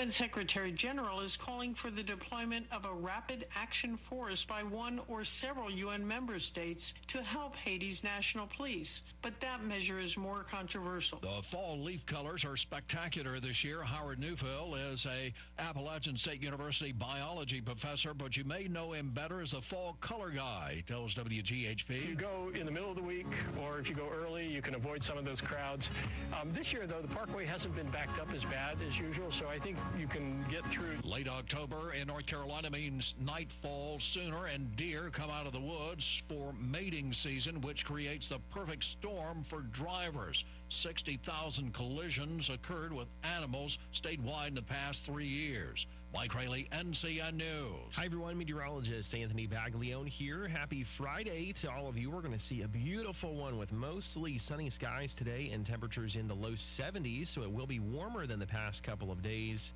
UN Secretary General is calling for the deployment of a rapid action force by one or several UN member states to help Haiti's national police. But that measure is more controversial. The fall leaf colors are spectacular this year. Howard Neufeld is a Appalachian State University biology professor, but you may know him better as a fall color guy, he tells WGHP. If you go in the middle of the week or if you go early, you can avoid some of those crowds. This year, though, the parkway hasn't been backed up as bad as usual, so I think you can get through. Late October in North Carolina means nightfall sooner, and deer come out of the woods for mating season, which creates the perfect storm for drivers. 60,000 collisions occurred with animals statewide in the past 3 years. Mike Rayleigh, NCN News. Hi, everyone. Meteorologist Anthony Baglione here. Happy Friday to all of you. We're going to see a beautiful one with mostly sunny skies today and temperatures in the low 70s, so it will be warmer than the past couple of days.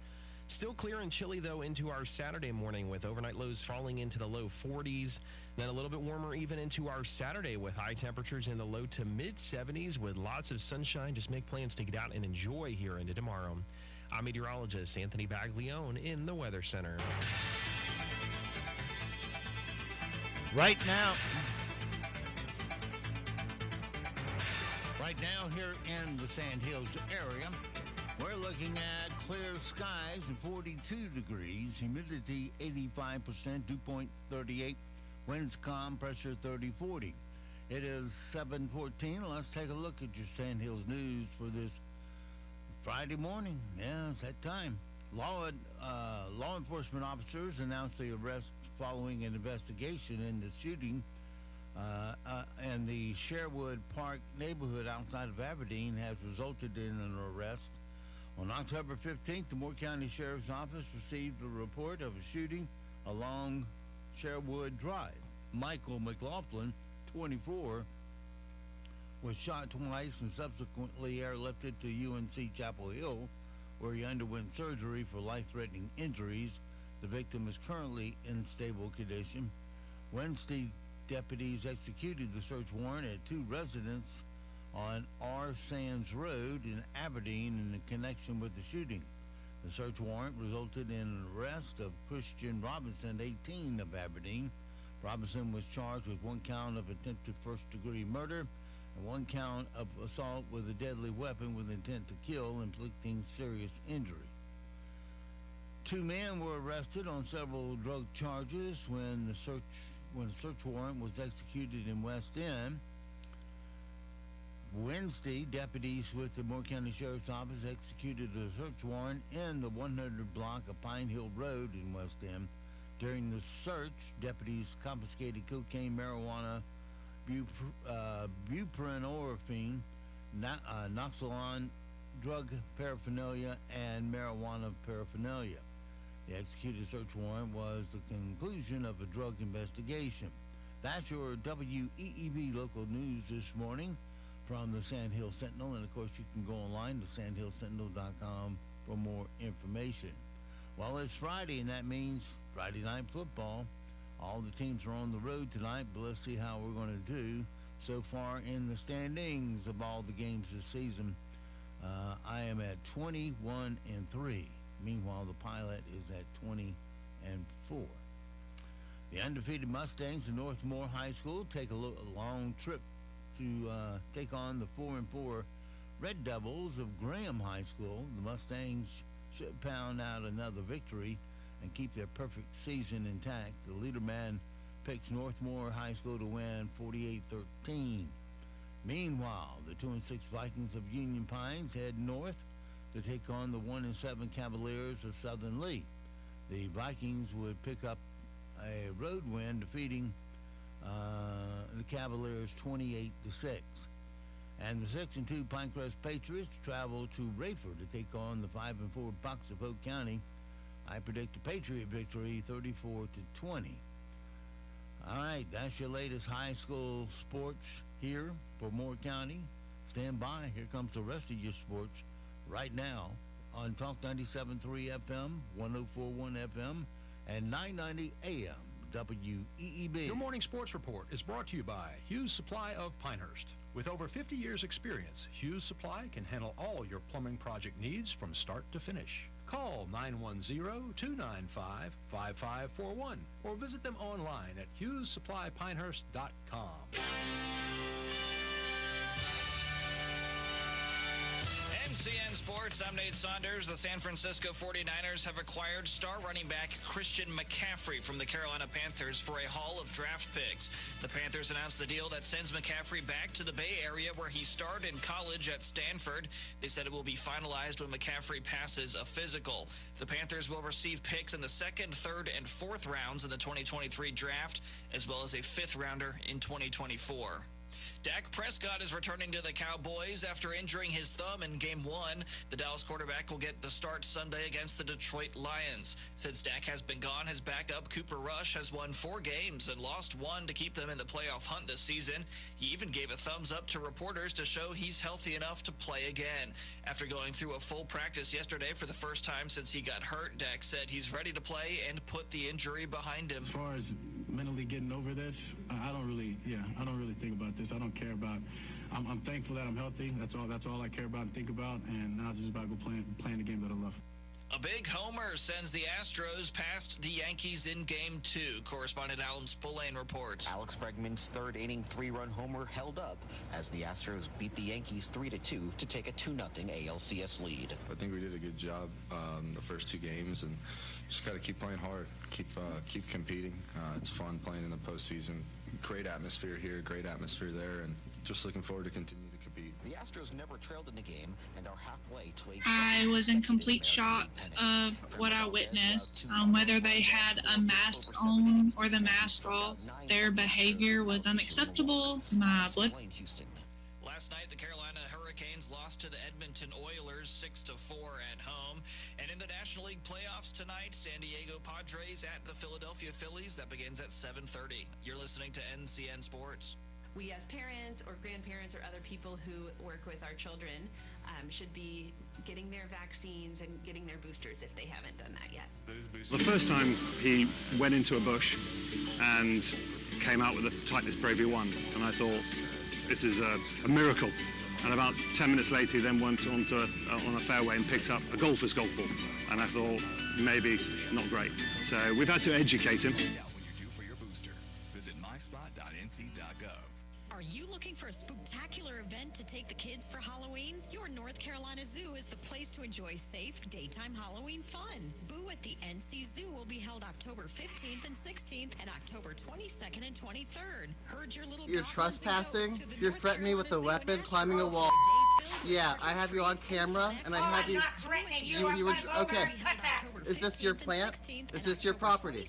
Still clear and chilly, though, into our Saturday morning with overnight lows falling into the low 40s. Then a little bit warmer even into our Saturday with high temperatures in the low to mid 70s with lots of sunshine. Just make plans to get out and enjoy here into tomorrow. I'm meteorologist Anthony Baglione in the Weather Center. Right now here in the Sand Hills area, we're looking at clear skies and 42 degrees, humidity 85%, dew point 38, winds calm, pressure 30-40. It is 7:14. Let's take a look at your Sand Hills news for this Friday morning. Yeah, it's that time. Law enforcement officers announced the arrest following an investigation in the shooting in the Sherwood Park neighborhood outside of Aberdeen has resulted in an arrest. On October 15th, the Moore County Sheriff's Office received a report of a shooting along Sherwood Drive. Michael McLaughlin, 24, was shot twice and subsequently airlifted to UNC Chapel Hill, where he underwent surgery for life-threatening injuries. The victim is currently in stable condition. Wednesday, deputies executed the search warrant at two residences on R. Sands Road in Aberdeen in connection with the shooting. The search warrant resulted in an arrest of Christian Robinson, 18, of Aberdeen. Robinson was charged with one count of attempted first-degree murder and one count of assault with a deadly weapon with intent to kill, inflicting serious injury. Two men were arrested on several drug charges when the search warrant was executed in West End. Wednesday, deputies with the Moore County Sheriff's Office executed a search warrant in the 100 block of Pine Hill Road in West End. During the search, deputies confiscated cocaine, marijuana, buprenorphine, Noxolon, drug paraphernalia, and marijuana paraphernalia. The executed search warrant was the conclusion of a drug investigation. That's your WEEB local news this morning from the Sand Hill Sentinel, and of course you can go online to sandhillsentinel.com for more information. Well, it's Friday, and that means Friday night football. All the teams are on the road tonight, but let's see how we're going to do so far in the standings of all the games this season. I am at 21-3. Meanwhile, the Pilot is at 20-4. The undefeated Mustangs of Northmore High School take a long trip to take on the 4-4 Red Devils of Graham High School. The Mustangs should pound out another victory and keep their perfect season intact. The LeaderMan picks Northmore High School to win 48-13. Meanwhile, the 2-6 Vikings of Union Pines head north to take on the 1-7 Cavaliers of Southern Lee. The Vikings would pick up a road win, defeating the Cavaliers 28-6. And the 6-2 Pinecrest Patriots travel to Rayford to take on the 5-4 Bucks of Oak County. I predict a Patriot victory 34-20. All right, that's your latest high school sports here for Moore County. Stand by. Here comes the rest of your sports right now on Talk 97.3 FM, 104.1 FM, and 990 AM. WEEB. Your morning sports report is brought to you by Hughes Supply of Pinehurst. With over 50 years experience, Hughes Supply can handle all your plumbing project needs from start to finish. Call 910-295-5541 or visit them online at HughesSupplyPinehurst.com. NCN Sports, I'm Nate Saunders. The San Francisco 49ers have acquired star running back Christian McCaffrey from the Carolina Panthers for a haul of draft picks. The Panthers announced the deal that sends McCaffrey back to the Bay Area where he starred in college at Stanford. They said it will be finalized when McCaffrey passes a physical. The Panthers will receive picks in the second, third, and fourth rounds in the 2023 draft, as well as a fifth rounder in 2024. Dak Prescott is returning to the Cowboys after injuring his thumb in Game 1. The Dallas quarterback will get the start Sunday against the Detroit Lions. Since Dak has been gone, his backup Cooper Rush has won 4 games and lost 1 to keep them in the playoff hunt this season. He even gave a thumbs up to reporters to show he's healthy enough to play again. After going through a full practice yesterday for the first time since he got hurt, Dak said he's ready to play and put the injury behind him. As far as mentally getting over this, I don't really think about this. I don't care about. I'm thankful that I'm healthy. That's all I care about and think about. And now it's just about playing the game that I love. A big homer sends the Astros past the Yankees in Game 2. Correspondent Alan Spillane reports. Alex Bregman's third-inning 3-run homer held up as the Astros beat the Yankees 3-2 to take a 2-0 ALCS lead. I think we did a good job the first 2 games, and just got to keep playing hard, keep competing. It's fun playing in the postseason. Great atmosphere here, great atmosphere there, and just looking forward to continue to compete. The Astros never trailed in the game and are halfway to a... I was in complete shock of what I witnessed. Whether they had a mask on or the mask off, their behavior was unacceptable. My blood... Last night, the Carolina Hurricanes lost to the Edmonton Oilers 6-4 at home. And in the National League playoffs tonight, San Diego Padres at the Philadelphia Phillies. That begins at 7:30. You're listening to NCN Sports. We as parents or grandparents or other people who work with our children should be getting their vaccines and getting their boosters if they haven't done that yet. The first time he went into a bush and came out with a tightness Bravey 1, and I thought, this is a miracle. And about 10 minutes later, he then went on a fairway and picked up a golfer's golf ball. And I thought, maybe not great. So we've had to educate him. When you're due for your booster, visit myspot.nc.gov. Are you looking for a spectacular event to take the kids for Halloween? Your North Carolina Zoo is the place to enjoy safe daytime Halloween fun. Boo at the NC Zoo will be held October 15th and 16th and October 22nd and 23rd. Heard your little You're trespassing? You're threatening me with a weapon, climbing a wall. Yeah, I have you on camera, and I have you... You were... Okay. Is this your plant? Is this your property?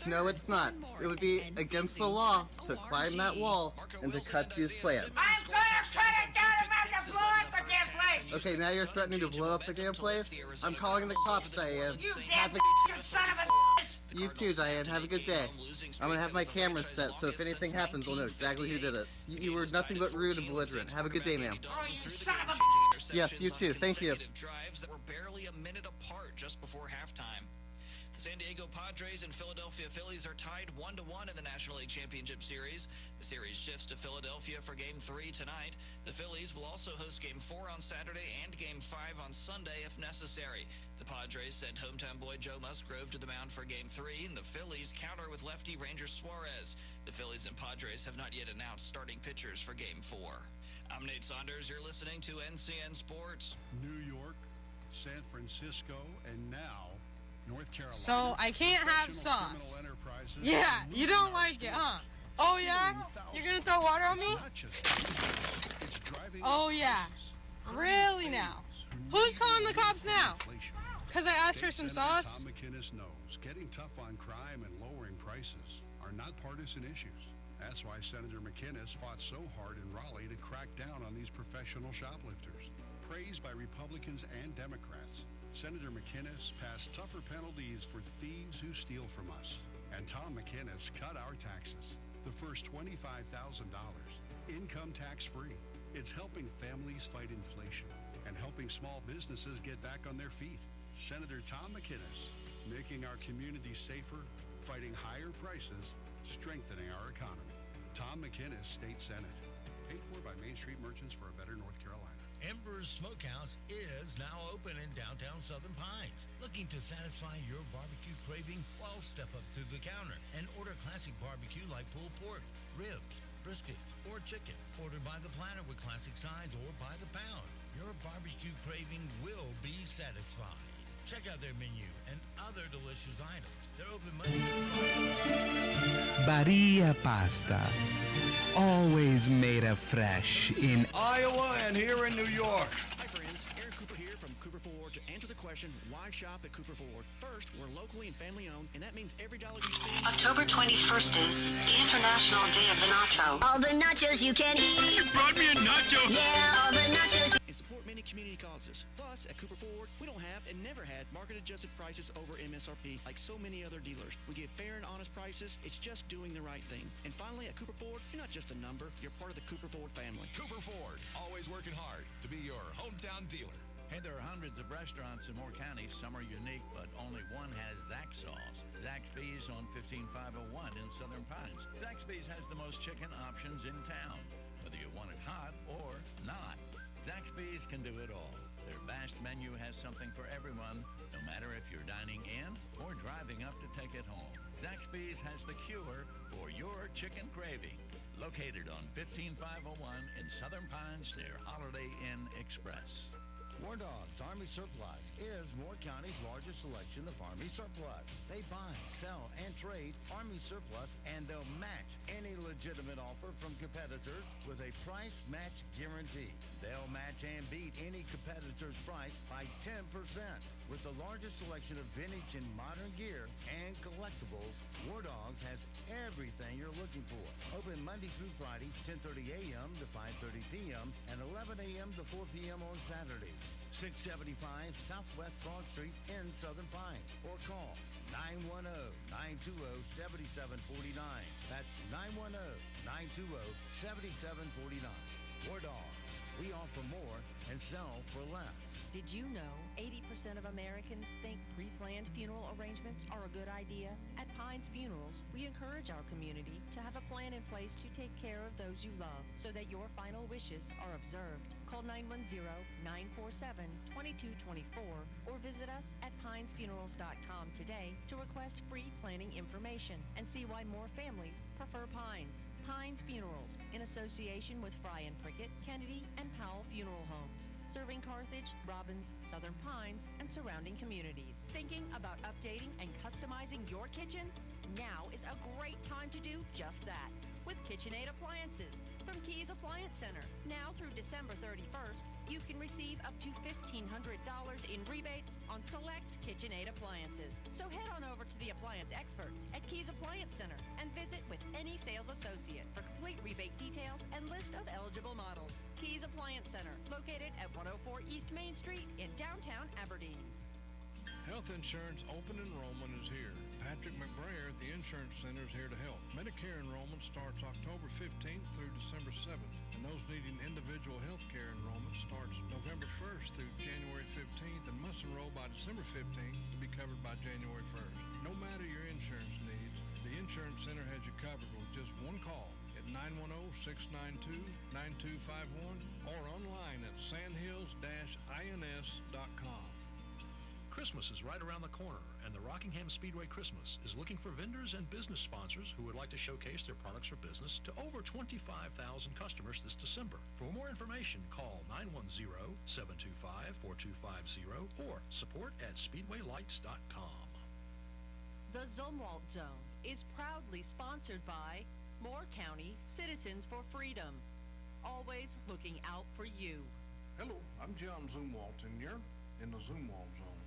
No, it's not. It would be against the law to climb that wall and to cut these plants. I'm gonna cut it down! I'm about to blow up the damn place! Okay, now you're threatening to blow up the damn place? I'm calling the cops, Diane. You damn son of a... You too, Diane. Have a good day. I'm gonna have my cameras set, so if anything happens, we'll know exactly who did it. You were nothing but rude and belligerent. Have a good day, ma'am. Oh, you son of a... Yes, you too. Thank you. Drives that were barely a minute apart just before halftime. The San Diego Padres and Philadelphia Phillies are tied 1-1 in the National League Championship Series. The series shifts to Philadelphia for Game 3 tonight. The Phillies will also host Game 4 on Saturday and Game 5 on Sunday if necessary. The Padres send hometown boy Joe Musgrove to the mound for Game 3, and the Phillies counter with lefty Ranger Suarez. The Phillies and Padres have not yet announced starting pitchers for Game 4. I'm Nate Saunders. You're listening to NCN Sports. New York, San Francisco, and now North Carolina. So I can't have sauce. Yeah, you don't like it, huh? Oh yeah? You're gonna throw water on me? Oh yeah. Really now? Who's calling the cops now? Because I asked for some sauce? Tom McInnes knows getting tough on crime and lowering prices are not partisan issues. That's why Senator McInnes fought so hard in Raleigh to crack down on these professional shoplifters. Praised by Republicans and Democrats, Senator McInnes passed tougher penalties for thieves who steal from us. And Tom McInnes cut our taxes, the first $25,000, income tax-free. It's helping families fight inflation and helping small businesses get back on their feet. Senator Tom McInnes, making our communities safer, fighting higher prices, strengthening our economy. Tom McInnes, State Senate. paid for by Main Street Merchants for a better North Carolina. Ember's Smokehouse is now open in downtown Southern Pines. Looking to satisfy your barbecue craving? Well, step up to the counter and order classic barbecue like pulled pork, ribs, briskets, or chicken. Ordered by the platter with classic sides or by the pound. Your barbecue craving will be satisfied. Check out their menu and other delicious items. They're open Monday through Friday. Bahia Pasta. Always made of fresh in Iowa and here in New York. Hi friends, Aaron Cooper here from Cooper Ford to answer the question, why shop at Cooper Ford? First, we're locally and family owned, and that means every dollar you spend... October 21st is the International Day of the Nacho. All the nachos you can eat. You brought me a nacho! Yeah, all the nachos. And support many community causes. Plus, at Cooper Ford, we don't have and never had market-adjusted prices over MSRP like so many other dealers. We give fair and honest prices. It's just doing the right thing. And finally, at Cooper Ford, you're not just a number. You're part of the Cooper Ford family. Cooper Ford, always working hard to be your hometown dealer. Hey, there are hundreds of restaurants in more counties. Some are unique, but only one has Zaxby's sauce. Zaxby's on 15501 in Southern Pines. Zaxby's has the most chicken options in town, whether you want it hot or not. Zaxby's can do it all. Their vast menu has something for everyone, no matter if you're dining in or driving up to take it home. Zaxby's has the cure for your chicken craving. Located on 15501 in Southern Pines near Holiday Inn Express. War Dogs Army Surplus is Moore County's largest selection of Army surplus. They buy, sell, and trade Army surplus, and they'll match any legitimate offer from competitors with a price match guarantee. They'll match and beat any competitor's price by 10%. With the largest selection of vintage and modern gear and collectibles, War Dogs has everything you're looking for. Open Monday through Friday, 10:30 a.m. to 5:30 p.m. and 11 a.m. to 4 p.m. on Saturdays. 675 Southwest Broad Street in Southern Pines, or call 910-920-7749. That's 910-920-7749. War Dogs. We offer more and sell for less. Did you know 80% of Americans think pre-planned funeral arrangements are a good idea? At Pines Funerals, we encourage our community to have a plan in place to take care of those you love so that your final wishes are observed. Call 910-947-2224 or visit us at pinesfunerals.com today to request free planning information and see why more families prefer Pines. Pines Funerals, in association with Fry and Prickett, Kennedy, and Powell Funeral Homes, serving Carthage, Robbins, Southern Pines, and surrounding communities. Thinking about updating and customizing your kitchen? Now is a great time to do just that with KitchenAid appliances from Keys Appliance Center. Now through December 31st, you can receive up to $1,500 in rebates on select KitchenAid appliances. So head on over to the appliance experts at Keys Appliance Center and visit with any sales associate for complete rebate details and list of eligible models. Keys Appliance Center, located at 104 East Main Street in downtown Aberdeen. Health insurance open enrollment is here. Patrick McBrayer at the Insurance Center is here to help. Medicare enrollment starts October 15th through December 7th, and those needing individual health care enrollment starts November 1st through January 15th and must enroll by December 15th to be covered by January 1st. No matter your insurance needs, the Insurance Center has you covered with just one call at 910-692-9251 or online at sandhills-ins.com. Christmas is right around the corner, and the Rockingham Speedway Christmas is looking for vendors and business sponsors who would like to showcase their products or business to over 25,000 customers this December. For more information, call 910-725-4250 or support@speedwaylights.com. The Zumwalt Zone is proudly sponsored by Moore County Citizens for Freedom, always looking out for you. Hello, I'm John Zumwalt, and you're in the Zumwalt Zone.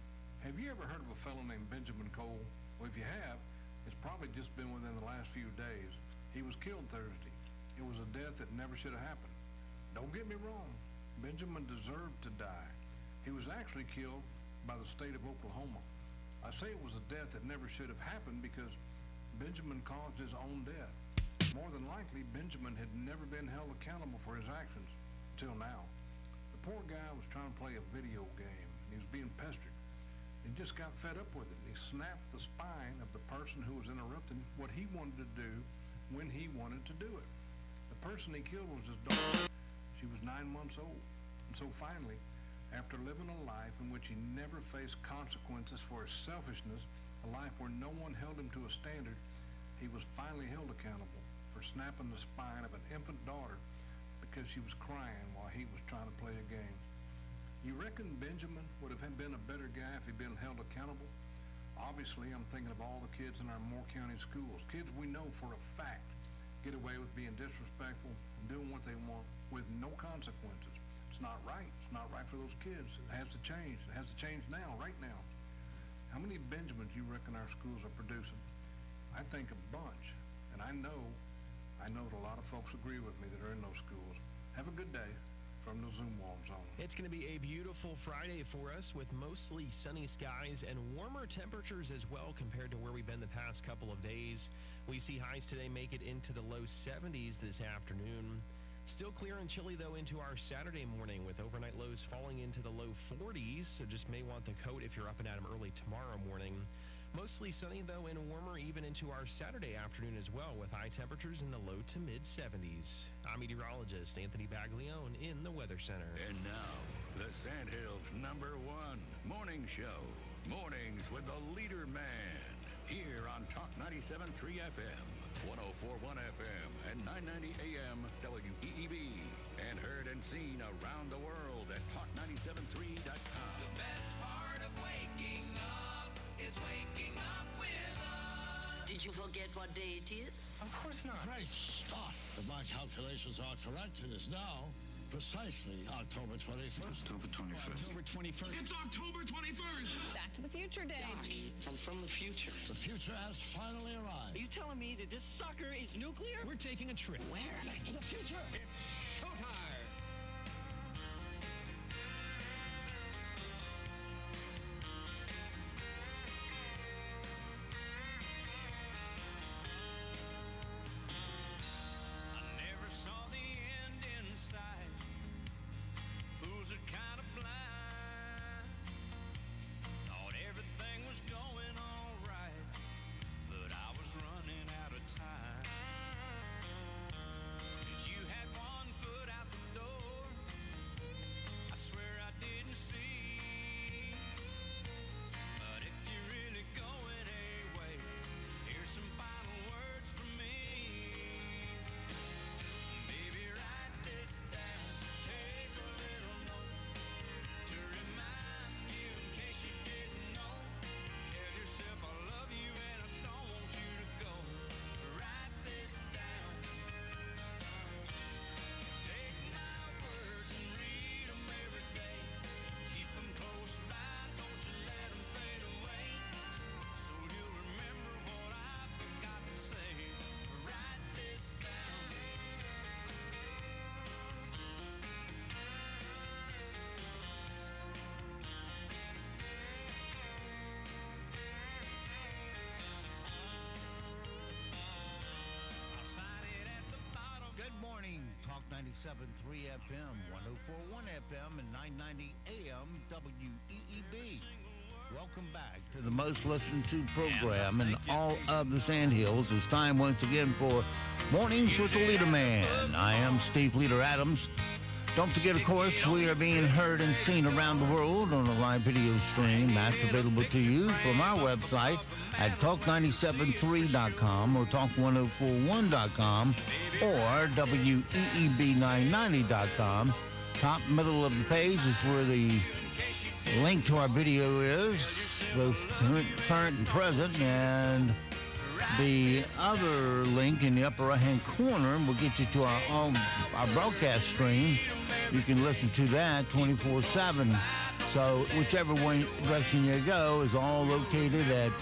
Have you ever heard of a fellow named Benjamin Cole? Well, if you have, it's probably just been within the last few days. He was killed Thursday. It was a death that never should have happened. Don't get me wrong, Benjamin deserved to die. He was actually killed by the state of Oklahoma. I say it was a death that never should have happened because Benjamin caused his own death. More than likely, Benjamin had never been held accountable for his actions until now. The poor guy was trying to play a video game. He was being pestered. He just got fed up with it. He snapped the spine of the person who was interrupting what he wanted to do when he wanted to do it. The The person he killed was his daughter. She was 9 months old. And so finally, after living a life in which he never faced consequences for his selfishness, a life where no one held him to a standard, he was finally held accountable for snapping the spine of an infant daughter because she was crying while he was trying to play a game. You reckon Benjamin would have been a better guy if he'd been held accountable? Obviously, I'm thinking of all the kids in our Moore County schools. Kids we know for a fact get away with being disrespectful and doing what they want with no consequences. It's not right. It's not right for those kids. It has to change. It has to change now, right now. How many Benjamins you reckon our schools are producing? I think a bunch. And I know that a lot of folks agree with me that are in those schools. Have a good day from the Zoom Wall Zone. It's going to be a beautiful Friday for us with mostly sunny skies and warmer temperatures as well compared to where we've been the past couple of days. We see highs today make it into the low 70s this afternoon. Still clear and chilly, though, into our Saturday morning with overnight lows falling into the low 40s, so just may want the coat if you're up and at 'em early tomorrow morning. Mostly sunny, though, and warmer even into our Saturday afternoon as well, with high temperatures in the low to mid-70s. I'm meteorologist Anthony Baglione in the Weather Center. And now, the Sandhills' #1 morning show. Mornings with the LeaderMan. Here on Talk 97.3 FM, 104.1 FM, and 990 AM WEEB. And heard and seen around the world at talk973.com. The best part of waking up is waking up with us. Did you forget what day it is? Of course not. Great start. If my calculations are correct, it is now precisely October 21st. October 21st. October 21st. It's October 21st. Back to the Future Day. I'm from the future. The future has finally arrived. Are you telling me that this sucker is nuclear? We're taking a trip. Where? Back to the future. It's showtime. I never saw the end in sight. Fools are kind of blind. Thought everything was going all right, but I was running out of time. 'Cause you had one foot out the door. I swear I didn't see. But if you're really going away, here's some final words from me. Baby, write this down. Take a little note to remind you in case you didn't know. Tell yourself I love you and I don't want you to go. Write this down. Take my words and read them every day. Keep them close by, don't you let them fade away. So you'll remember what I've got to say. Write this down. I'll sign it at the bottom. Good morning, Talk 97.3 FM, 104.1 FM, and 990 AM WEEB. Welcome back to the most listened to program in all of the Sandhills. It's time once again for Mornings with the LeaderMan. I am Steve Leader Adams. Don't forget, of course, we are being heard and seen around the world on a live video stream. That's available to you from our website at talk973.com or talk1041.com or WEEB990.com. Top middle of the page is where the link to our video is, both current and present, and the other link in the upper right-hand corner will get you to our broadcast stream. You can listen to that 24/7. So whichever direction you go is all located at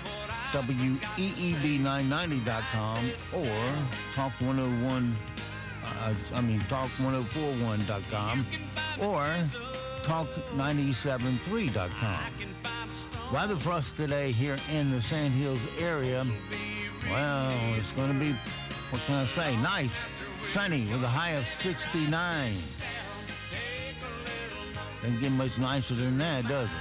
WEEB990.com or talk1041.com or talk973.com. Weather for us today here in the Sandhills area, well, it's going to be, what can I say, nice, sunny with a high of 69. Doesn't get much nicer than that, does it?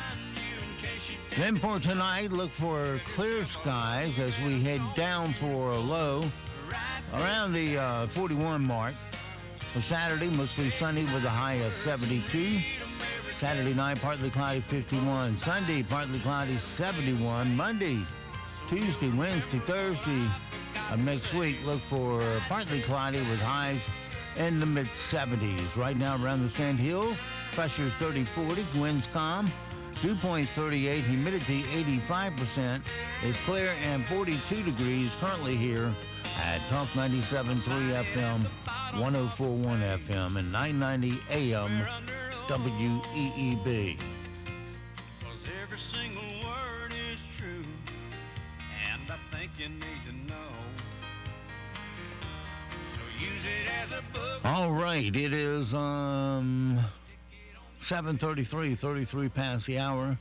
Then for tonight, look for clear skies as we head down for a low around the 41 mark. For Saturday, mostly sunny with a high of 72. Saturday night, partly cloudy, 51. Sunday, partly cloudy, 71. Monday, Tuesday, Wednesday, Thursday of next week, look for partly cloudy with highs in the mid-70s. Right now around the Sand Hills, pressure is 30-40, winds calm, dew point 38, humidity 85%. It's clear and 42 degrees currently here at Talk 97.3 FM, 104.1 FM, and 990 AM WEEB. 'Cause every single word is true, and I think you need to know. So use it as a book. All right, it is 7:33, 33 past the hour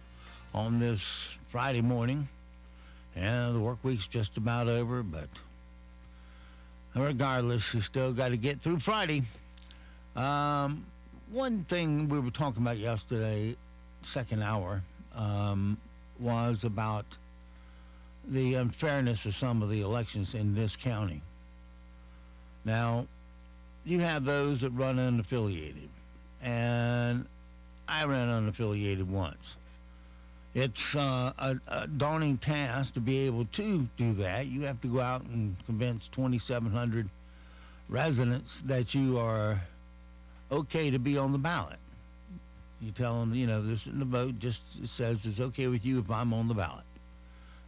on this Friday morning, and the work week's just about over, but regardless, you still got to get through Friday. One thing we were talking about yesterday, second hour, was about the unfairness of some of the elections in this county. Now, you have those that run unaffiliated, and I ran unaffiliated once. It's a daunting task to be able to do that. You have to go out and convince 2,700 residents that you are okay to be on the ballot. You tell them, this in the vote just says it's okay with you if I'm on the ballot.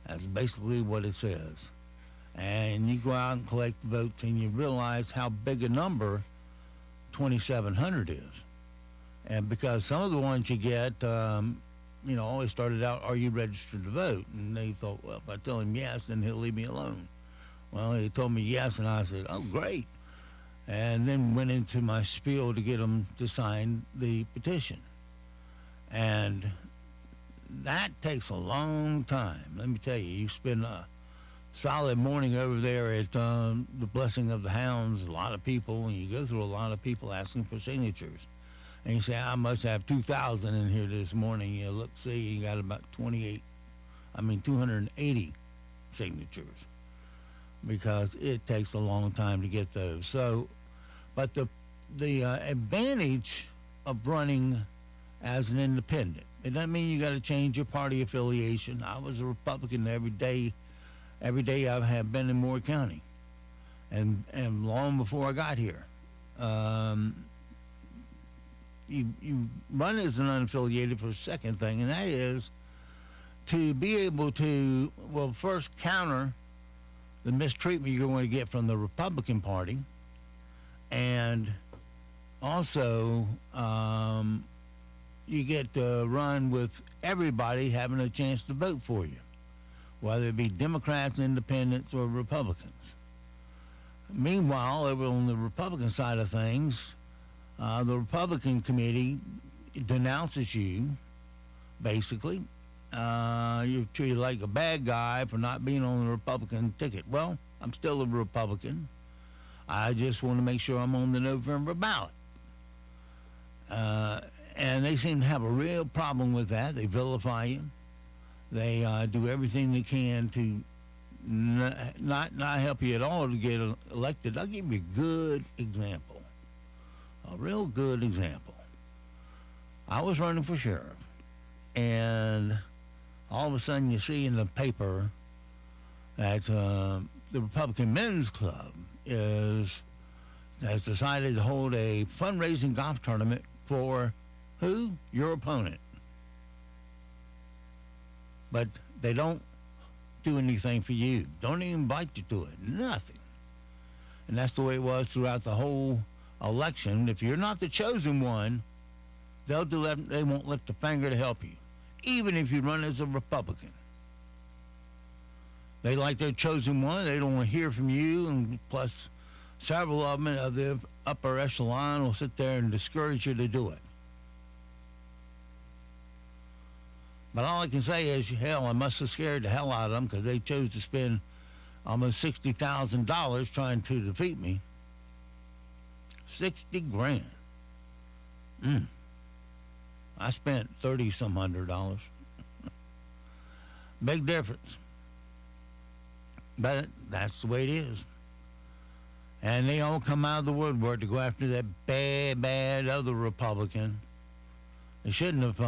That's basically what it says. And you go out and collect the votes, and you realize how big a number 2,700 is. And because some of the ones you get, always started out, are you registered to vote? And they thought, well, if I tell him yes, then he'll leave me alone. Well, he told me yes, and I said, oh, great. And then went into my spiel to get them to sign the petition. And that takes a long time. Let me tell you, you spend a solid morning over there at the Blessing of the Hounds, a lot of people, and you go through a lot of people asking for signatures. And you say, I must have 2,000 in here this morning. You look, see, you got about 280 signatures, because it takes a long time to get those. So, but the advantage of running as an independent, it doesn't mean you got to change your party affiliation. I was a Republican every day I have been in Moore County, and long before I got here. You run as an unaffiliated for a second thing, and that is to be able to, first counter the mistreatment you're going to get from the Republican Party, and also you get to run with everybody having a chance to vote for you, whether it be Democrats, Independents, or Republicans. Meanwhile, over on the Republican side of things, the Republican committee denounces you, basically. You're treated like a bad guy for not being on the Republican ticket. Well, I'm still a Republican. I just want to make sure I'm on the November ballot. And they seem to have a real problem with that. They vilify you. They do everything they can to not help you at all to get elected. I'll give you a good example. A real good example. I was running for sheriff, and all of a sudden you see in the paper that the Republican Men's Club has decided to hold a fundraising golf tournament for who? Your opponent. But they don't do anything for you. Don't even invite you to it. Nothing. And that's the way it was throughout the whole election. If you're not the chosen one, they won't lift a finger to help you, even if you run as a Republican. They like their chosen one. They don't want to hear from you, and plus several of them of the upper echelon will sit there and discourage you to do it. But all I can say is, hell, I must have scared the hell out of them, because they chose to spend almost $60,000 trying to defeat me. 60 grand. I spent $30-some hundred. Big difference. But that's the way it is. And they all come out of the woodwork to go after that bad other Republican. They shouldn't have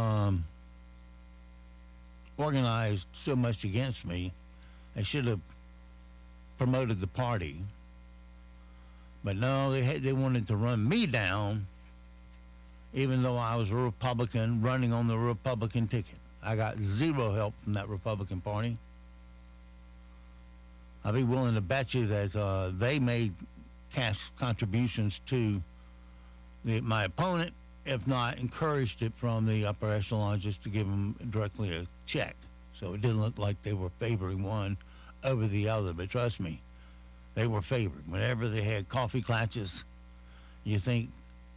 organized so much against me. They should have promoted the party. But no, they wanted to run me down, even though I was a Republican running on the Republican ticket. I got zero help from that Republican Party. I'd be willing to bet you that they made cash contributions to my opponent, if not encouraged it from the upper echelon just to give them directly a check. So it didn't look like they were favoring one over the other. But trust me, they were favored. Whenever they had coffee clutches, you think,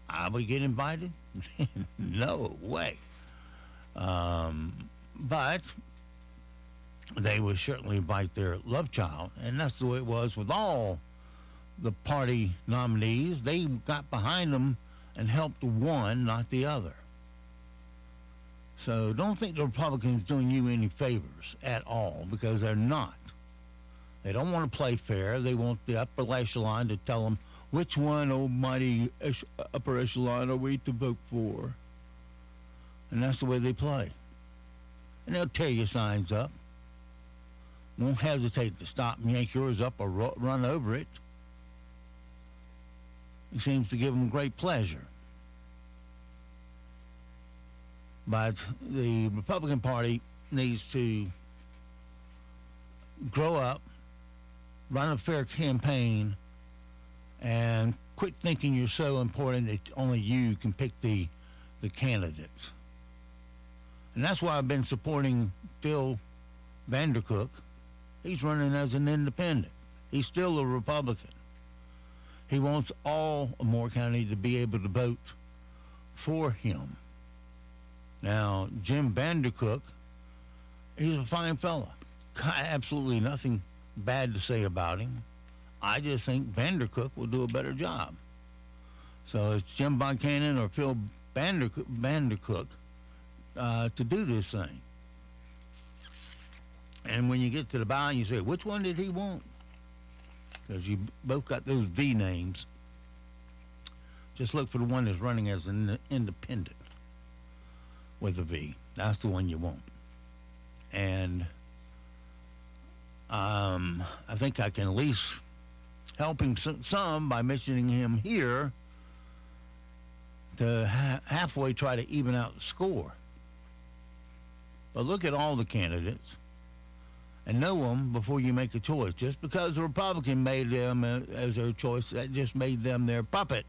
I would get invited? No way. But they would certainly invite their love child, and that's the way it was with all the party nominees. They got behind them and helped one, not the other. So don't think the Republicans doing you any favors at all, because they're not. They don't want to play fair. They want the upper echelon to tell them which one, almighty upper echelon, are we to vote for. And that's the way they play. And they'll tear your signs up. Won't hesitate to stop and yank yours up or run over it. It seems to give them great pleasure. But the Republican Party needs to grow up, run a fair campaign, and quit thinking you're so important that only you can pick the candidates. And that's why I've been supporting Phil Vandercook. He's running as an independent. He's still a Republican. He wants all of Moore County to be able to vote for him. Now, Jim Vandercook, he's a fine fella. Got absolutely nothing bad to say about him. I just think Vandercook will do a better job. So it's Jim Buchanan or Phil Vandercook to do this thing. And when you get to the ballot, you say, which one did he want? Because you both got those V names. Just look for the one that's running as an independent with a V. That's the one you want. And I think I can at least help him some by mentioning him here to halfway try to even out the score. But look at all the candidates and know them before you make a choice. Just because the Republican made them as their choice, that just made them their puppet.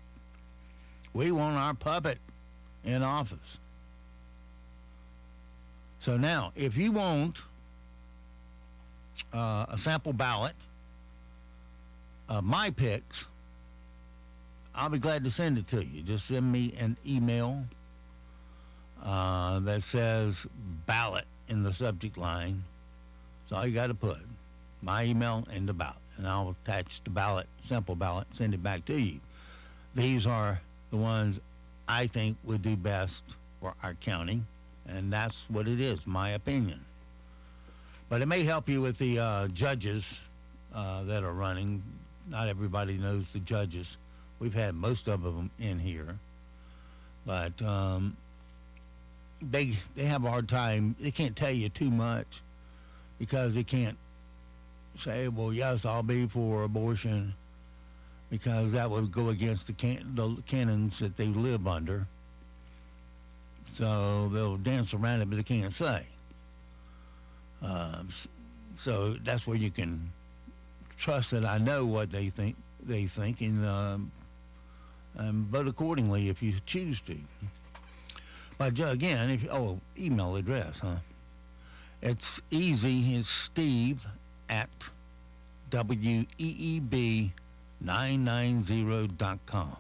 We want our puppet in office. So now, if you want a sample ballot of my picks, I'll be glad to send it to you. Just send me an email that says ballot in the subject line. That's all you got to put. My email and the ballot. And I'll attach the ballot, sample ballot, send it back to you. These are the ones I think would do best for our county. And that's what it is, my opinion. But it may help you with the judges that are running. Not everybody knows the judges. We've had most of them in here. But they have a hard time. They can't tell you too much because they can't say, well, yes, I'll be for abortion, because that would go against the canons that they live under. So they'll dance around it, but they can't say. So that's where you can trust that I know what they think, and vote accordingly if you choose to. But again, email address, huh? It's easy. It's Steve at WEEB990.com.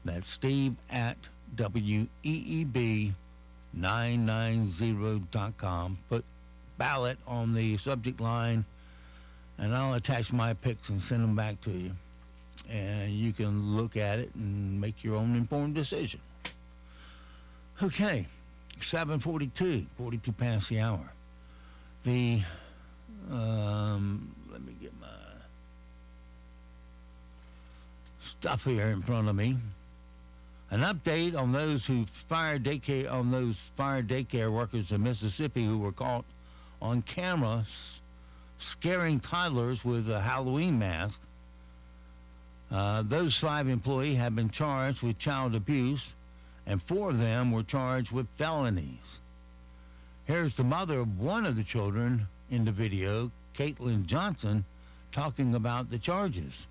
That's Steve at WEEB990.com. Put ballot on the subject line, and I'll attach my picks and send them back to you. And you can look at it and make your own informed decision. Okay, 7:42, 42 past the hour. Let me get my stuff here in front of me. An update on those fire daycare workers in Mississippi who were caught on camera scaring toddlers with a Halloween mask. Those 5 employees have been charged with child abuse, and 4 of them were charged with felonies. Here's the mother of one of the children in the video, Caitlin Johnson, talking about the charges.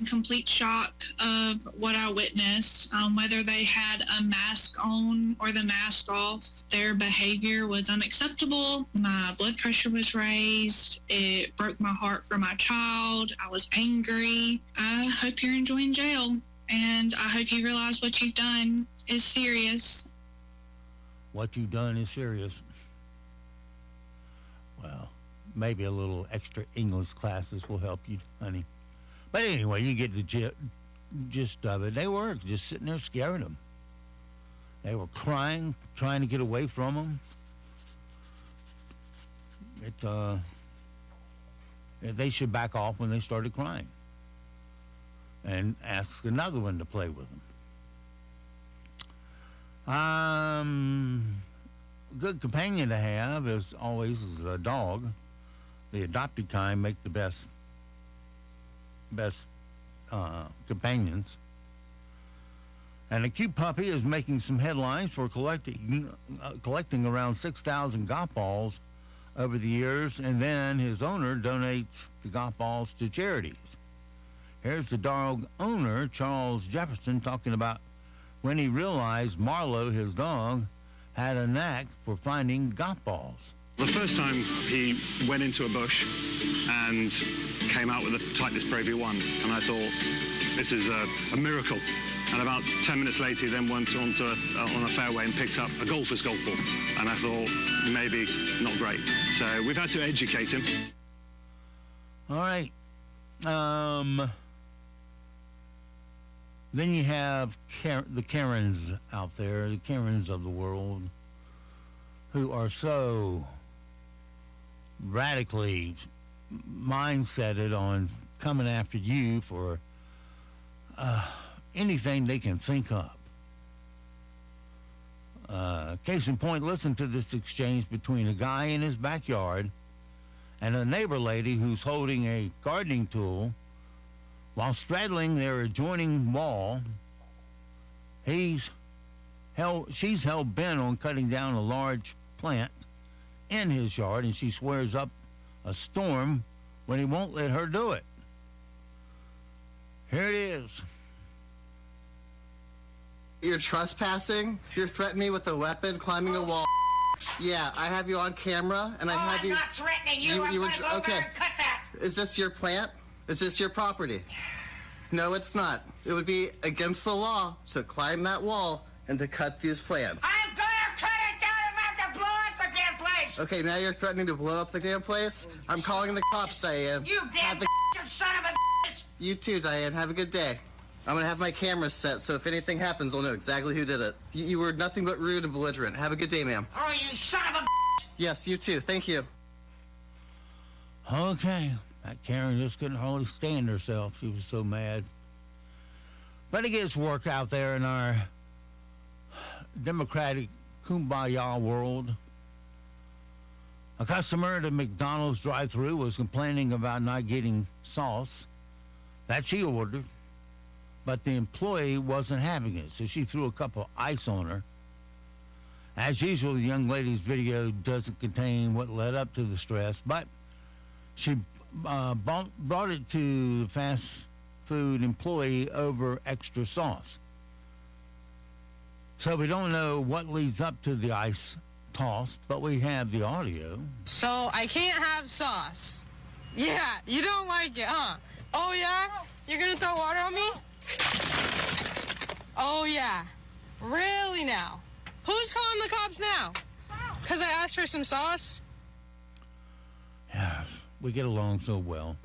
Complete shock of what I witnessed. Whether they had a mask on or the mask off, their behavior was unacceptable. My blood pressure was raised. It broke my heart for my child. I was angry. I hope you're enjoying jail, and I hope you realize what you've done is serious. What you've done is serious. Well, maybe a little extra English classes will help you, honey. But anyway, you get the gist of it. They were just sitting there scaring them. They were crying, trying to get away from them. They should back off when they started crying and ask another one to play with them. Good companion to have, as always, is a dog. The adopted kind make the best companions. And a cute puppy is making some headlines for collecting around 6,000 golf balls over the years, and then his owner donates the golf balls to charities. Here's the dog owner, Charles Jefferson, talking about when he realized Marlowe, his dog, had a knack for finding golf balls. The first time he went into a bush and came out with the tightest Bravey 1, and I thought, this is a miracle. And about 10 minutes later, he then went on a fairway and picked up a golfer's golf ball. And I thought, maybe not great. So we've had to educate him. All right. Then you have the Karens out there, the Karens of the world, who are so radically mindseted on coming after you for anything they can think of. Case in point, listen to this exchange between a guy in his backyard and a neighbor lady who's holding a gardening tool while straddling their adjoining wall. She's hell bent on cutting down a large plant in his yard, and she swears up a storm when he won't let her do it. Here it is. You're trespassing. You're threatening me with a weapon, climbing a wall. Yeah, I have you on camera, and I have you. I'm not threatening you. I'm gonna go over and cut that. Is this your plant? Is this your property? No, it's not. It would be against the law to climb that wall and to cut these plants. I'm gonna cut it down. I'm about to blow up the damn place. Okay, now you're threatening to blow up the damn place? I'm calling the cops, Diane. You damn son of a bitch. You too, Diane. Have a good day. I'm gonna have my camera set, so if anything happens, I'll know exactly who did it. You were nothing but rude and belligerent. Have a good day, ma'am. Oh, you son of a bitch. Yes, you too. Thank you. Okay. That Karen just couldn't hardly stand herself. She was so mad. But it gets work out there in our democratic kumbaya world. A customer at a McDonald's drive-thru was complaining about not getting sauce that she ordered, but the employee wasn't having it, so she threw a cup of ice on her. As usual, the young lady's video doesn't contain what led up to the stress, but she brought it to the fast food employee over extra sauce. So we don't know what leads up to the ice toss, but we have the audio. So I can't have sauce. Yeah, you don't like it, huh? Oh yeah? You're gonna throw water on me? Oh yeah. Really now? Who's calling the cops now? 'Cause I asked for some sauce? Yeah, we get along so well.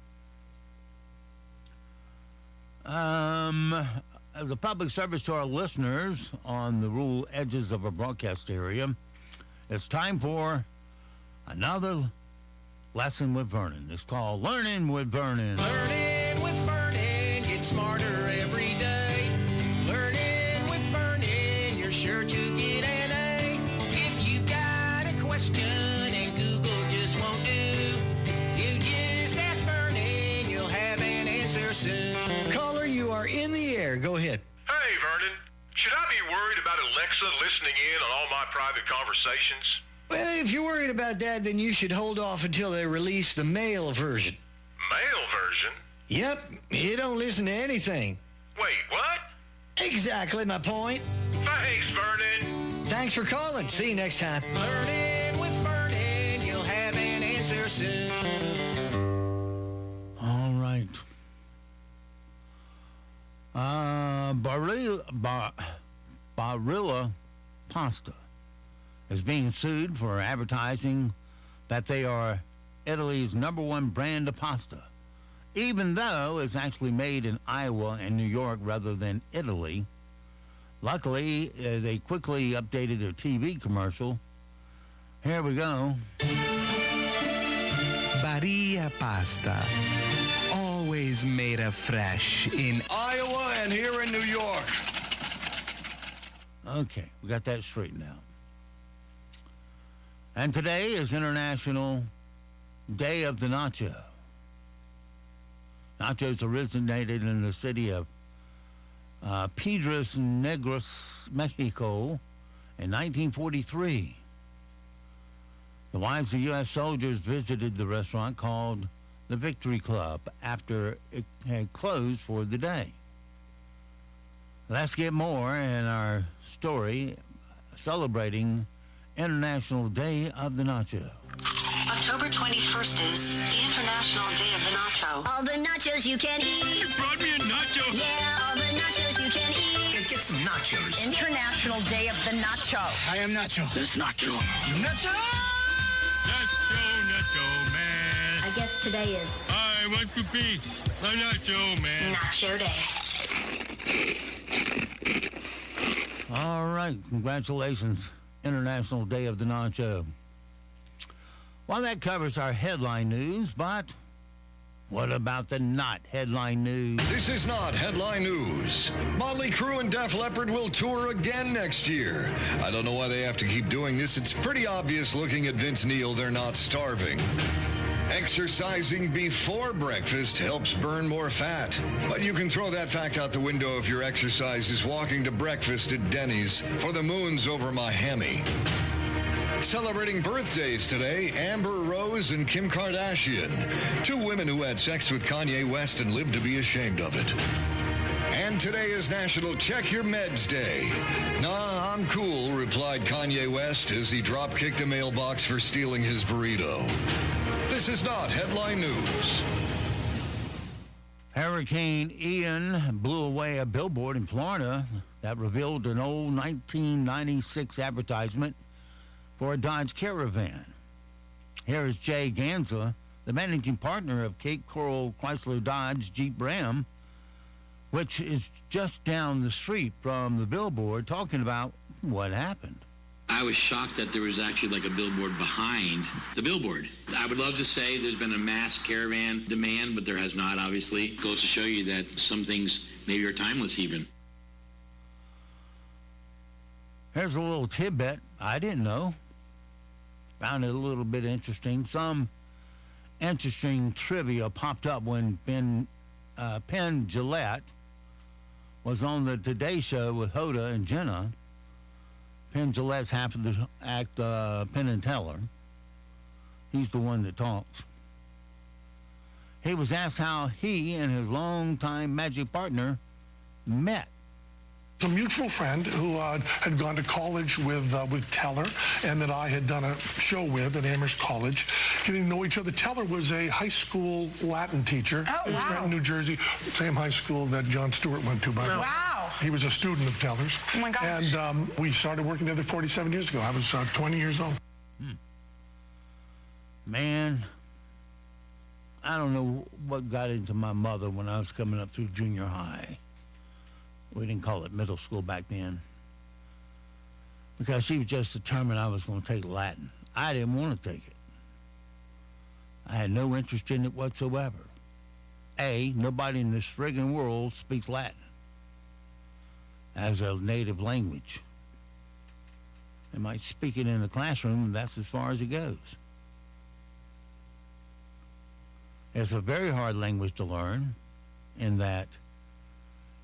As a public service to our listeners on the rural edges of our broadcast area, it's time for another lesson with Vernon. It's called Learning with Vernon. Learning with Vernon gets smarter every day. Learning with Vernon, you're sure to get an A. If you got a question and Google just won't do, you just ask Vernon, you'll have an answer soon. Caller, you are in the air. Go ahead. Hey, Vernon. Should I be worried about Alexa listening in on all my private conversations? Well, if you're worried about that, then you should hold off until they release the male version. Male version? Yep, you don't listen to anything. Wait, what? Exactly my point. Thanks, Vernon. Thanks for calling. See you next time. Learning with Vernon, you'll have an answer soon. All right. Barilla Pasta is being sued for advertising that they are Italy's #1 brand of pasta, even though it's actually made in Iowa and New York rather than Italy. Luckily, they quickly updated their TV commercial. Here we go. Barilla Pasta, always made of fresh in Iowa and here in New York. Okay, we got that straightened out. And today is International Day of the Nacho. Nachos originated in the city of Piedras Negras, Mexico in 1943. The wives of U.S. soldiers visited the restaurant called the Victory Club after it had closed for the day. Let's get more in our story celebrating International Day of the Nacho. October 21st is the International Day of the Nacho. All the nachos you can eat. You brought me a nacho. Yeah, all the nachos you can eat. Get some nachos. International Day of the Nacho. I am Nacho. This Nacho. Nacho! Nacho man. I guess today is I want to be a nacho man. Nacho Day. All right, congratulations, International Day of the Nacho. Well, that covers our headline news, but what about the not headline news? This is not headline news. Motley Crue and Def Leppard will tour again next year. I don't know why they have to keep doing this. It's pretty obvious looking at Vince Neil, they're not starving. Exercising before breakfast helps burn more fat. But you can throw that fact out the window if your exercise is walking to breakfast at Denny's for the moon's over my hammy. Celebrating birthdays today, Amber Rose and Kim Kardashian, two women who had sex with Kanye West and lived to be ashamed of it. And today is National Check Your Meds Day. Nah, I'm cool, replied Kanye West as he drop-kicked a mailbox for stealing his burrito. This is not headline news. Hurricane Ian blew away a billboard in Florida that revealed an old 1996 advertisement for a Dodge Caravan. Here is Jay Ganza, the managing partner of Cape Coral Chrysler Dodge Jeep Ram, which is just down the street from the billboard, talking about what happened. I was shocked that there was actually like a billboard behind the billboard. I would love to say there's been a mass caravan demand, but there has not, obviously. It goes to show you that some things maybe are timeless even. Here's a little tidbit I didn't know. Found it a little bit interesting. Some interesting trivia popped up when Penn Jillette was on the Today Show with Hoda and Jenna. Penn Jillette's half of the act, Penn and Teller. He's the one that talks. He was asked how he and his longtime magic partner met. A mutual friend who had gone to college with Teller and that I had done a show with at Amherst College, getting to know each other. Teller was a high school Latin teacher in Trenton, New Jersey, same high school that Jon Stewart went to, by the way. Wow. He was a student of Teller's. Oh, my gosh. And we started working together 47 years ago. I was 20 years old. Man, I don't know what got into my mother when I was coming up through junior high. We didn't call it middle school back then. Because she was just determined I was going to take Latin. I didn't want to take it. I had no interest in it whatsoever. nobody in this friggin' world speaks Latin as a native language. They might speak it in the classroom, and that's as far as it goes. It's a very hard language to learn in that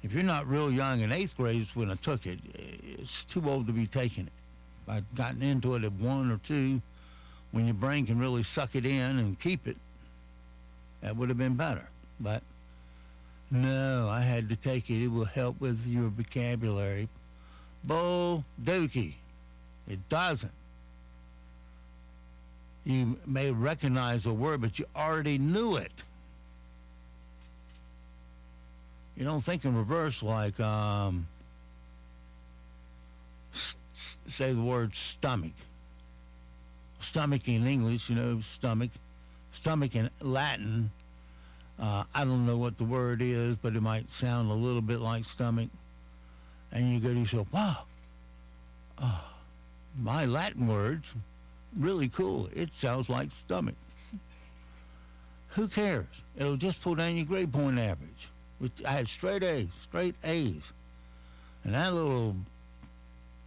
if you're not real young in 8th grade is when I took it, it's too old to be taking it. If I'd gotten into it at 1 or 2, when your brain can really suck it in and keep it, that would have been better. But no, I had to take it. It will help with your vocabulary. Bull dookie. It doesn't. You may recognize a word, but you already knew it. You don't think in reverse like, say the word stomach. Stomach in English, stomach. Stomach in Latin, I don't know what the word is, but it might sound a little bit like stomach. And you go to yourself, wow, my Latin words, really cool. It sounds like stomach. Who cares? It'll just pull down your grade point average. I had straight A's. And that little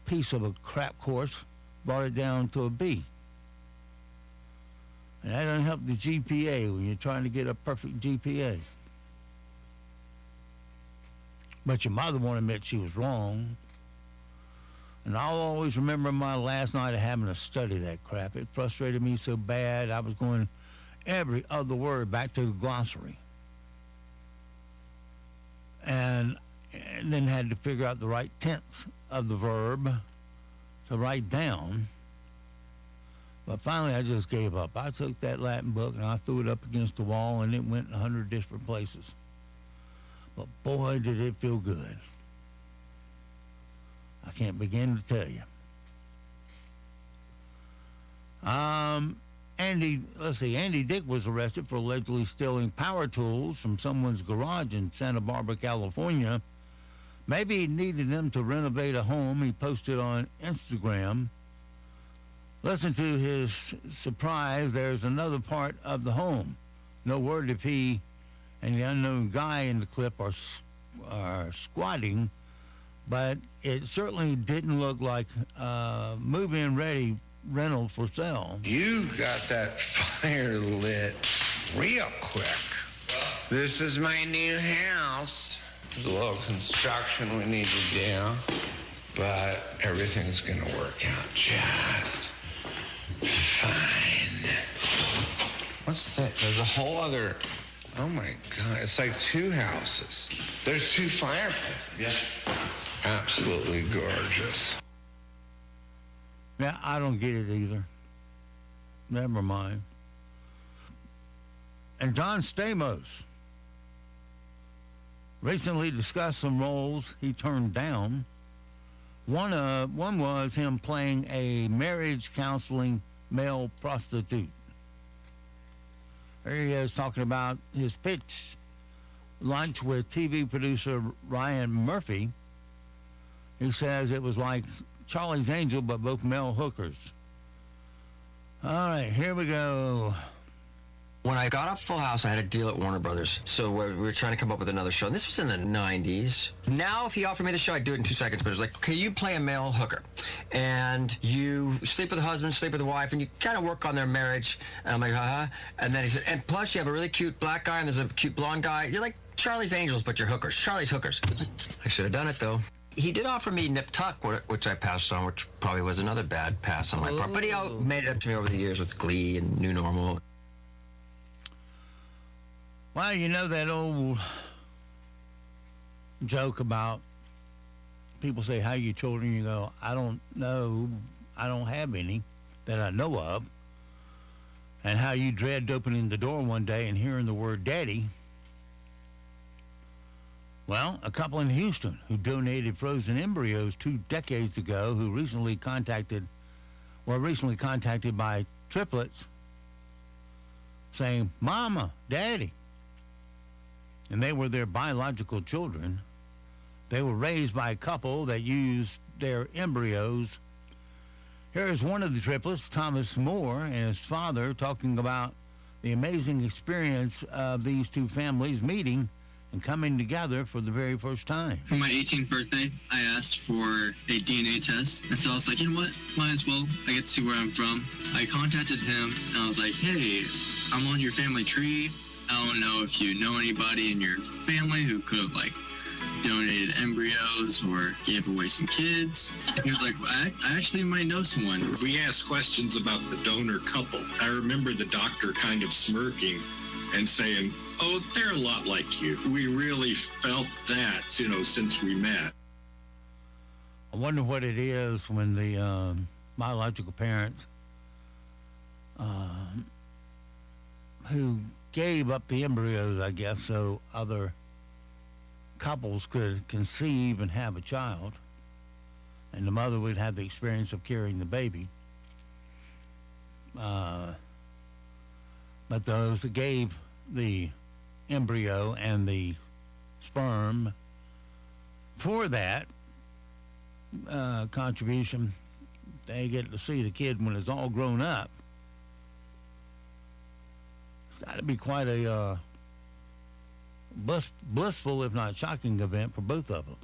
piece of a crap course brought it down to a B. And that doesn't help the GPA when you're trying to get a perfect GPA. But your mother won't admit she was wrong. And I'll always remember my last night of having to study that crap. It frustrated me so bad, I was going every other word back to the glossary. And then had to figure out the right tense of the verb to write down. But finally, I just gave up. I took that Latin book and I threw it up against the wall, and it went in 100 different places. But boy, did it feel good. I can't begin to tell you. Andy Dick was arrested for allegedly stealing power tools from someone's garage in Santa Barbara, California. Maybe he needed them to renovate a home. He posted on Instagram. Listen to his surprise. There's another part of the home. No word if he and the unknown guy in the clip are squatting, but it certainly didn't look like move-in ready rental for sale. You got that fire lit real quick. This is my new house. There's a little construction we need to do, but everything's gonna work out just fine. What's that? There's a whole other, oh my God, it's like 2 houses. There's 2 fireplaces. Yeah. Absolutely gorgeous. Yeah, I don't get it either. Never mind. And John Stamos recently discussed some roles he turned down. One was him playing a marriage counseling male prostitute. There he is talking about his pitch lunch with TV producer Ryan Murphy. He says it was like Charlie's Angel, but both male hookers. All right, here we go. When I got off Full House, I had a deal at Warner Brothers. So we were trying to come up with another show. And this was in the 90s. Now, if he offered me the show, I'd do it in 2 seconds. But it was like, okay, you play a male hooker. And you sleep with the husband, sleep with the wife, and you kind of work on their marriage. And I'm like, uh-huh. And then he said, and plus you have a really cute black guy, and there's a cute blonde guy. You're like Charlie's Angels, but you're hookers. Charlie's Hookers. I should have done it, though. He did offer me Nip Tuck, which I passed on, which probably was another bad pass on my part. But he made it up to me over the years with Glee and New Normal. Well, you know that old joke about people say, how are your children? You go, I don't know. I don't have any that I know of. And how you dread opening the door one day and hearing the word daddy. Well, a couple in Houston who donated frozen embryos 2 decades ago who were recently contacted by triplets saying, Mama, Daddy. And they were their biological children. They were raised by a couple that used their embryos. Here is one of the triplets, Thomas Moore, and his father talking about the amazing experience of these two families meeting and coming together for the very first time. For my 18th birthday, I asked for a DNA test. And so I was like, you know what? Might as well. I get to see where I'm from. I contacted him and I was like, hey, I'm on your family tree. I don't know if you know anybody in your family who could have donated embryos or gave away some kids. He was like, I actually might know someone. We asked questions about the donor couple. I remember the doctor kind of smirking and saying, oh, they're a lot like you. We really felt that, since we met. I wonder what it is when the biological parents who gave up the embryos, I guess, so other couples could conceive and have a child, and the mother would have the experience of carrying the baby. But those that gave the embryo and the sperm for that contribution, they get to see the kid when it's all grown up. It's got to be quite a blissful, if not shocking, event for both of them.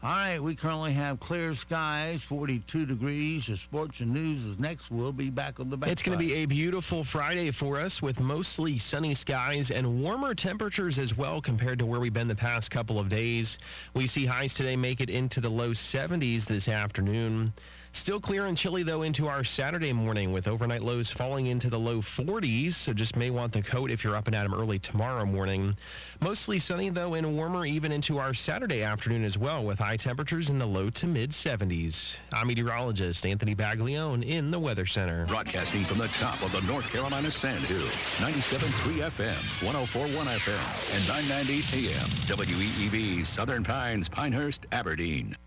All right, we currently have clear skies, 42 degrees. The sports and news is next. We'll be back on the back. It's going to be a beautiful Friday for us with mostly sunny skies and warmer temperatures as well compared to where we've been the past couple of days. We see highs today make it into the low 70s this afternoon. Still clear and chilly, though, into our Saturday morning with overnight lows falling into the low 40s, so just may want the coat if you're up and at 'em early tomorrow morning. Mostly sunny, though, and warmer even into our Saturday afternoon as well with high temperatures in the low to mid-70s. I'm meteorologist Anthony Baglione in the Weather Center. Broadcasting from the top of the North Carolina Sandhills, 97.3 FM, 104.1 FM, and 990 AM, WEEB, Southern Pines, Pinehurst, Aberdeen.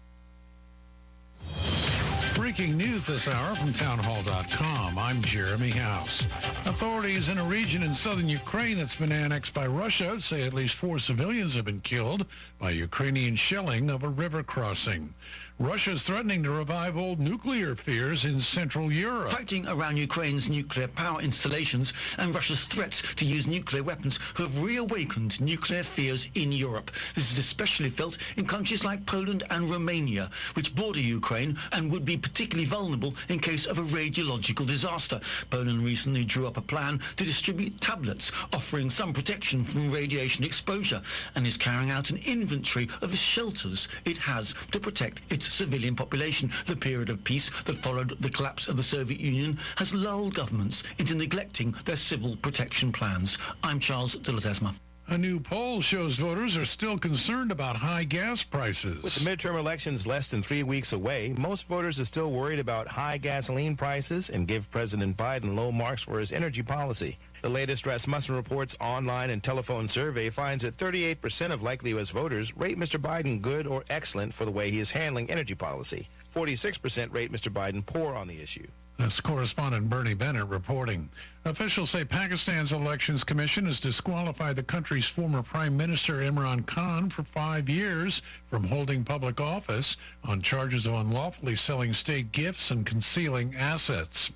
Breaking news this hour from townhall.com. I'm Jeremy House. Authorities in a region in southern Ukraine that's been annexed by Russia say at least 4 civilians have been killed by Ukrainian shelling of a river crossing. Russia is threatening to revive old nuclear fears in Central Europe. Fighting around Ukraine's nuclear power installations and Russia's threats to use nuclear weapons have reawakened nuclear fears in Europe. This is especially felt in countries like Poland and Romania, which border Ukraine and would be particularly vulnerable in case of a radiological disaster. Poland recently drew up a plan to distribute tablets offering some protection from radiation exposure and is carrying out an inventory of the shelters it has to protect its civilian population. The period of peace that followed the collapse of the Soviet Union has lulled governments into neglecting their civil protection plans. I'm Charles de la Desma. A new poll shows voters are still concerned about high gas prices. With the midterm elections less than 3 weeks away, most voters are still worried about high gasoline prices and give President Biden low marks for his energy policy. The latest Rasmussen Reports online and telephone survey finds that 38% of likely U.S. voters rate Mr. Biden good or excellent for the way he is handling energy policy. 46% rate Mr. Biden poor on the issue. That's correspondent Bernie Bennett reporting. Officials say Pakistan's Elections Commission has disqualified the country's former Prime Minister Imran Khan for 5 years from holding public office on charges of unlawfully selling state gifts and concealing assets.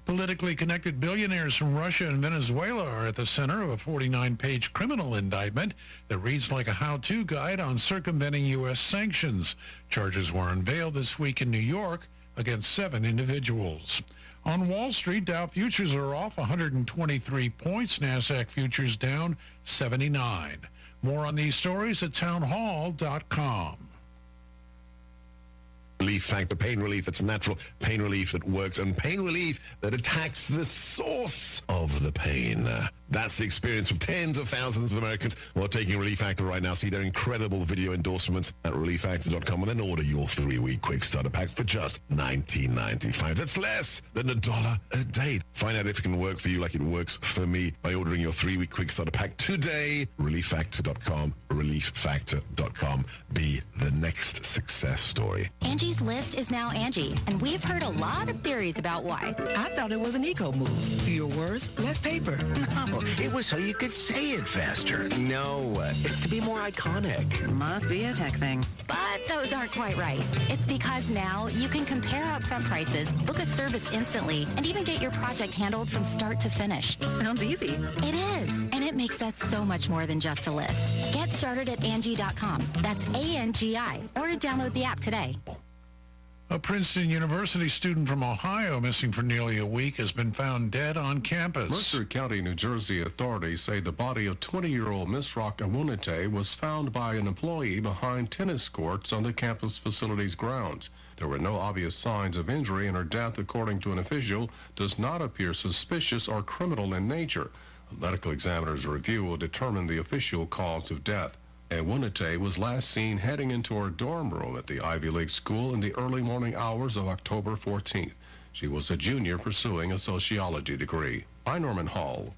Politically connected billionaires from Russia and Venezuela are at the center of a 49-page criminal indictment that reads like a how-to guide on circumventing U.S. sanctions. Charges were unveiled this week in New York against 7 individuals. On Wall Street, Dow futures are off 123 points. NASDAQ futures down 79. More on these stories at townhall.com. Relief Factor, pain relief that's natural, pain relief that works, and pain relief that attacks the source of the pain. That's the experience of tens of thousands of Americans who are taking Relief Factor right now. See their incredible video endorsements at relieffactor.com and then order your 3-week quick starter pack for just $19.95. That's less than $1 a day. Find out if it can work for you like it works for me by ordering your 3-week quick starter pack today. relieffactor.com, relieffactor.com. Be the next success story. Angie's Angie's List is now Angie, and we've heard a lot of theories about why. I thought it was an eco move. Fewer words, less paper. No, it was so you could say it faster. No, it's to be more iconic. Must be a tech thing. But those aren't quite right. It's because now you can compare upfront prices, book a service instantly, and even get your project handled from start to finish. Sounds easy. It is, and it makes us so much more than just a list. Get started at Angie.com. That's ANGI, or download the app today. A Princeton University student from Ohio missing for nearly a week has been found dead on campus. Mercer County, New Jersey authorities say the body of 20-year-old Miss Rock Amunite was found by an employee behind tennis courts on the campus facility's grounds. There were no obvious signs of injury, and her death, according to an official, does not appear suspicious or criminal in nature. A medical examiner's review will determine the official cause of death. Amunite was last seen heading into her dorm room at the Ivy League school in the early morning hours of October 14th. She was a junior pursuing a sociology degree. I'm Norman Hall.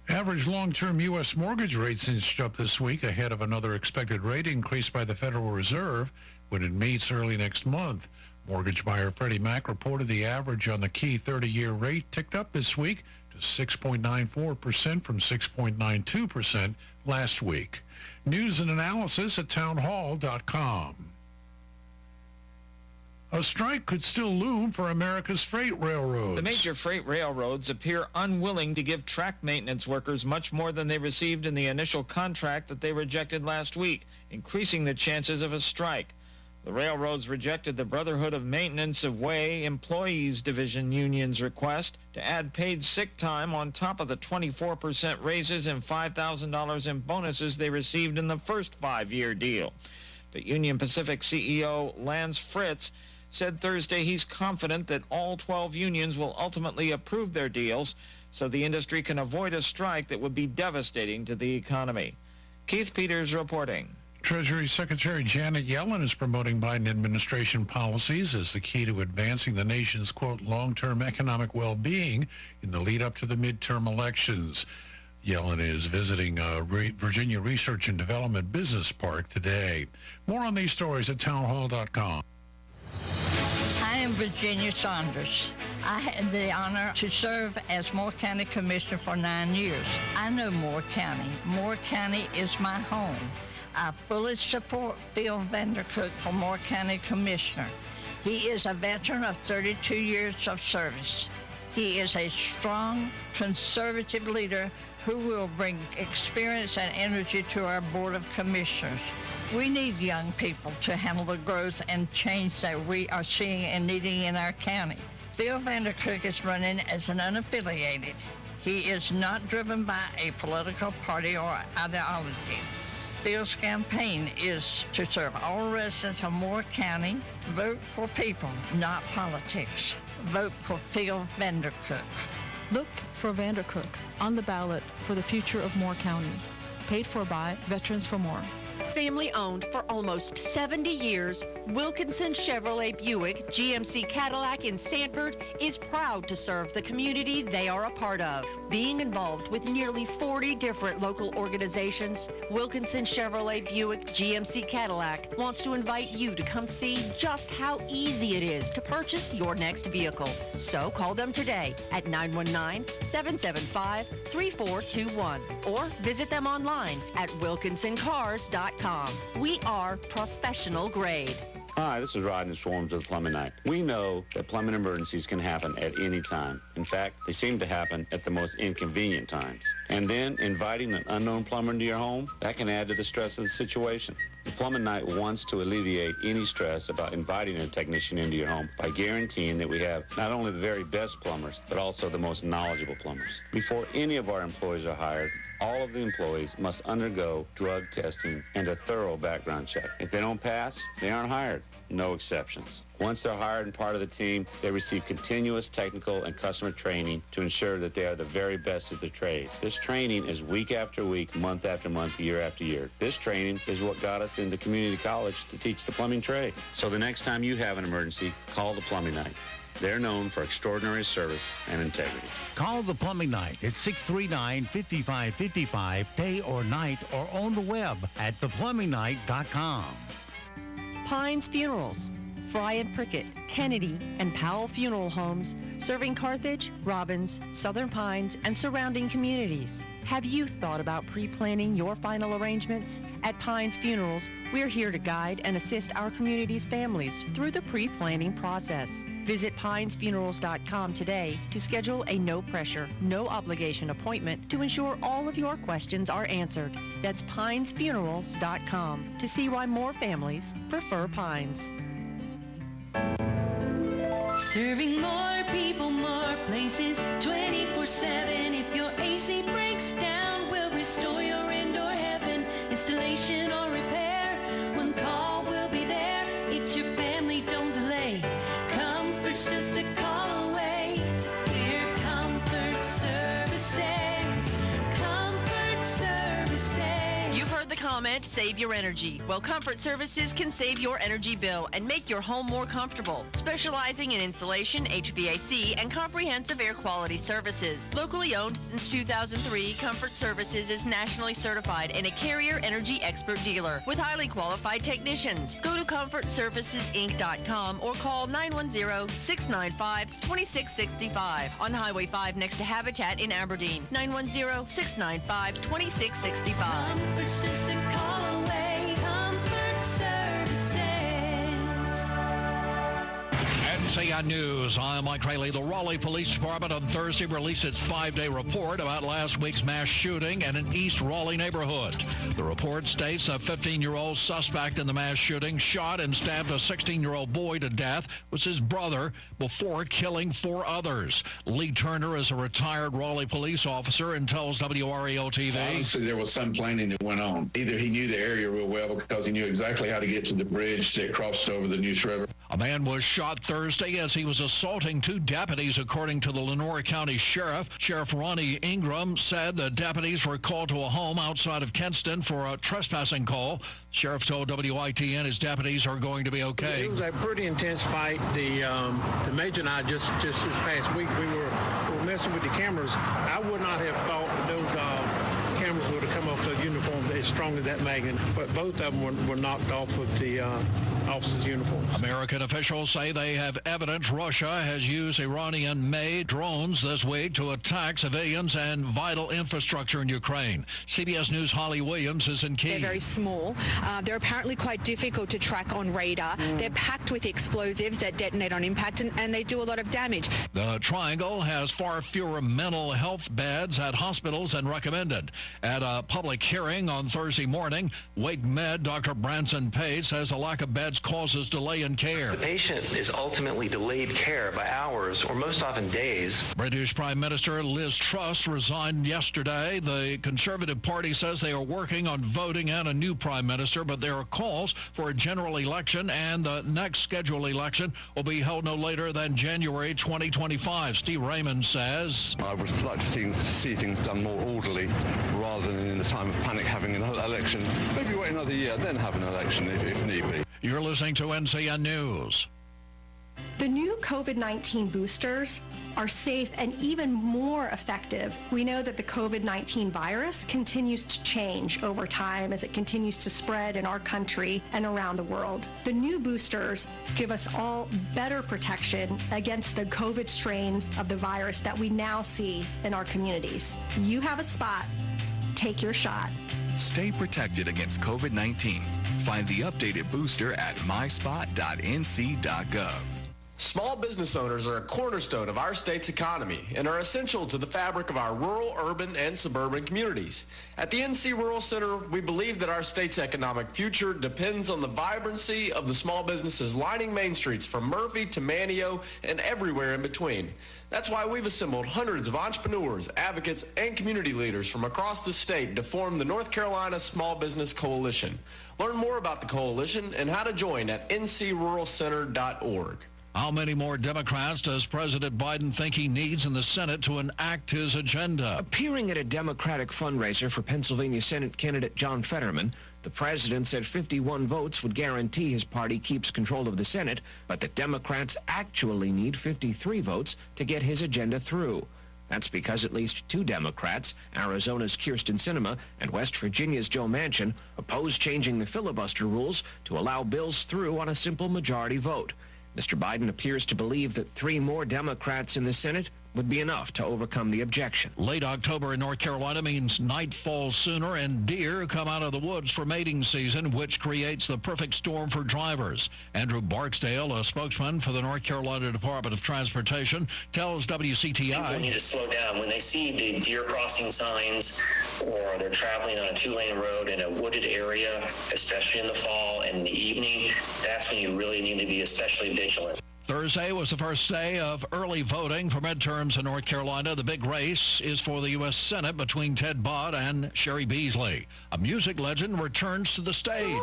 Average long-term U.S. mortgage rates inched up this week ahead of another expected rate increase by the Federal Reserve when it meets early next month. Mortgage buyer Freddie Mac reported the average on the key 30-year rate ticked up this week to 6.94% from 6.92% last week. News and analysis at townhall.com. A strike could still loom for America's freight railroads. The major freight railroads appear unwilling to give track maintenance workers much more than they received in the initial contract that they rejected last week, increasing the chances of a strike. The railroads rejected the Brotherhood of Maintenance of Way Employees Division Union's request to add paid sick time on top of the 24% raises and $5,000 in bonuses they received in the first 5-year deal. But Union Pacific CEO Lance Fritz said Thursday he's confident that all 12 unions will ultimately approve their deals so the industry can avoid a strike that would be devastating to the economy. Keith Peters reporting. Treasury Secretary Janet Yellen is promoting Biden administration policies as the key to advancing the nation's, quote, long-term economic well-being in the lead up to the midterm elections. Yellen is visiting Virginia Research and Development Business Park today. More on these stories at townhall.com. I am Virginia Saunders. I had the honor to serve as Moore County Commissioner for 9 years. I know Moore County. Moore County is my home. I fully support Phil Vandercook for Moore County Commissioner. He is a veteran of 32 years of service. He is a strong, conservative leader who will bring experience and energy to our Board of Commissioners. We need young people to handle the growth and change that we are seeing and needing in our county. Phil Vandercook is running as an unaffiliated. He is not driven by a political party or ideology. Phil's campaign is to serve all residents of Moore County. Vote for people, not politics. Vote for Phil Vandercook. Look for Vandercook on the ballot for the future of Moore County. Paid for by Veterans for More. Family owned for almost 70 years, Wilkinson Chevrolet Buick GMC Cadillac in Sanford is proud to serve the community they are a part of. Being involved with nearly 40 different local organizations, Wilkinson Chevrolet Buick GMC Cadillac wants to invite you to come see just how easy it is to purchase your next vehicle. So call them today at 919-775-3421 or visit them online at wilkinsoncars.com. We are professional grade. Hi, this is Rodney Swarms with Plumbing Night. We know that plumbing emergencies can happen at any time. In fact, they seem to happen at the most inconvenient times. And then inviting an unknown plumber into your home, that can add to the stress of the situation. The Plumbing Night wants to alleviate any stress about inviting a technician into your home by guaranteeing that we have not only the very best plumbers, but also the most knowledgeable plumbers. Before any of our employees are hired, all of the employees must undergo drug testing and a thorough background check. If they don't pass, they aren't hired. No exceptions. Once they're hired and part of the team, they receive continuous technical and customer training to ensure that they are the very best at the trade. This training is week after week, month after month, year after year. This training is what got us into community college to teach the plumbing trade. So the next time you have an emergency, call the Plumbing Night. They're known for extraordinary service and integrity. Call the Plumbing Night at 639-5555, day or night, or on the web at theplumbingnight.com. Pines Funerals. Fry and Prickett, Kennedy, and Powell Funeral Homes, serving Carthage, Robbins, Southern Pines, and surrounding communities. Have you thought about pre-planning your final arrangements? At Pines Funerals, we're here to guide and assist our community's families through the pre-planning process. Visit pinesfunerals.com today to schedule a no-pressure, no-obligation appointment to ensure all of your questions are answered. That's pinesfunerals.com to see why more families prefer Pines. Serving more people, more places, 24/7. If your AC breaks down, we'll restore your indoor heaven. Installation or repair, one call will be there. It's your family, don't delay. Comfort's just a call away. We're Comfort Services. Comfort Services. You've heard the comment, save your energy. Well, Comfort Services can save your energy bill and make your home more comfortable. Specializing in insulation, HVAC, and comprehensive air quality services. Locally owned since 2003, Comfort Services is nationally certified and a Carrier Energy Expert dealer with highly qualified technicians. Go to ComfortServicesInc.com or call 910-695-2665 on Highway 5 next to Habitat in Aberdeen. 910-695-2665. Comfort's just a call away. Comfort Services. NCN News. I'm Mike Rayleigh. The Raleigh Police Department on Thursday released its 5-day report about last week's mass shooting in an East Raleigh neighborhood. The report states a 15-year-old suspect in the mass shooting shot and stabbed a 16-year-old boy to death was his brother before killing 4 others. Lee Turner is a retired Raleigh police officer and tells WREO-TV. Obviously, there was some planning that went on. Either he knew the area real well because he knew exactly how to get to the bridge that crossed over the Neuse River. A man was shot Thursday as he was assaulting 2 deputies, according to the Lenoir County Sheriff. Sheriff Ronnie Ingram said the deputies were called to a home outside of Kenston for a trespassing call. Sheriff told WITN his deputies are going to be okay. It was a pretty intense fight. The Major and I just this past week we were messing with the cameras. I would not have thought that those cameras would have come off the uniform as strong as that magnet, but both of them were knocked off of the officers' uniforms. American officials say they have evidence Russia has used Iranian-made drones this week to attack civilians and vital infrastructure in Ukraine. CBS News' Holly Williams is in Kyiv. They're very small. They're apparently quite difficult to track on radar. They're packed with explosives that detonate on impact, and they do a lot of damage. The Triangle has far fewer mental health beds at hospitals than recommended. At a public hearing on Thursday morning, Wake Med Dr. Branson Pate says a lack of beds causes delay in care. The patient is ultimately delayed care by hours or most often days. British Prime Minister Liz Truss resigned yesterday. The Conservative Party says they are working on voting in a new prime minister, but there are calls for a general election, and the next scheduled election will be held no later than January 2025. Steve Raymond says, I would like to see things done more orderly rather than in the time of panic having an election. Maybe wait another year, then have an election if need be. You're listening to NCN News. The new COVID-19 boosters are safe and even more effective. We know that the COVID-19 virus continues to change over time as it continues to spread in our country and around the world. The new boosters give us all better protection against the COVID strains of the virus that we now see in our communities. You have a spot. Take your shot. Stay protected against COVID-19. Find the updated booster at myspot.nc.gov. Small business owners are a cornerstone of our state's economy and are essential to the fabric of our rural, urban, and suburban communities. At the NC Rural Center, we believe that our state's economic future depends on the vibrancy of the small businesses lining main streets from Murphy to Manio and everywhere in between. That's why we've assembled hundreds of entrepreneurs, advocates, and community leaders from across the state to form the North Carolina Small Business Coalition. Learn more about the coalition and how to join at ncruralcenter.org. How many more Democrats does President Biden think he needs in the Senate to enact his agenda? Appearing at a Democratic fundraiser for Pennsylvania Senate candidate John Fetterman, the president said 51 votes would guarantee his party keeps control of the Senate, but the Democrats actually need 53 votes to get his agenda through. That's because at least 2 Democrats, Arizona's Kyrsten Sinema and West Virginia's Joe Manchin, oppose changing the filibuster rules to allow bills through on a simple majority vote. Mr. Biden appears to believe that 3 more Democrats in the Senate would be enough to overcome the objection. Late October in North Carolina means night falls sooner and deer come out of the woods for mating season, which creates the perfect storm for drivers. Andrew Barksdale, a spokesman for the North Carolina Department of Transportation, tells WCTI. People need to slow down. When they see the deer crossing signs or they're traveling on a 2-lane road in a wooded area, especially in the fall and in the evening, that's when you really need to be especially vigilant. Thursday was the first day of early voting for midterms in North Carolina. The big race is for the U.S. Senate between Ted Bott and Sherry Beasley. A music legend returns to the stage.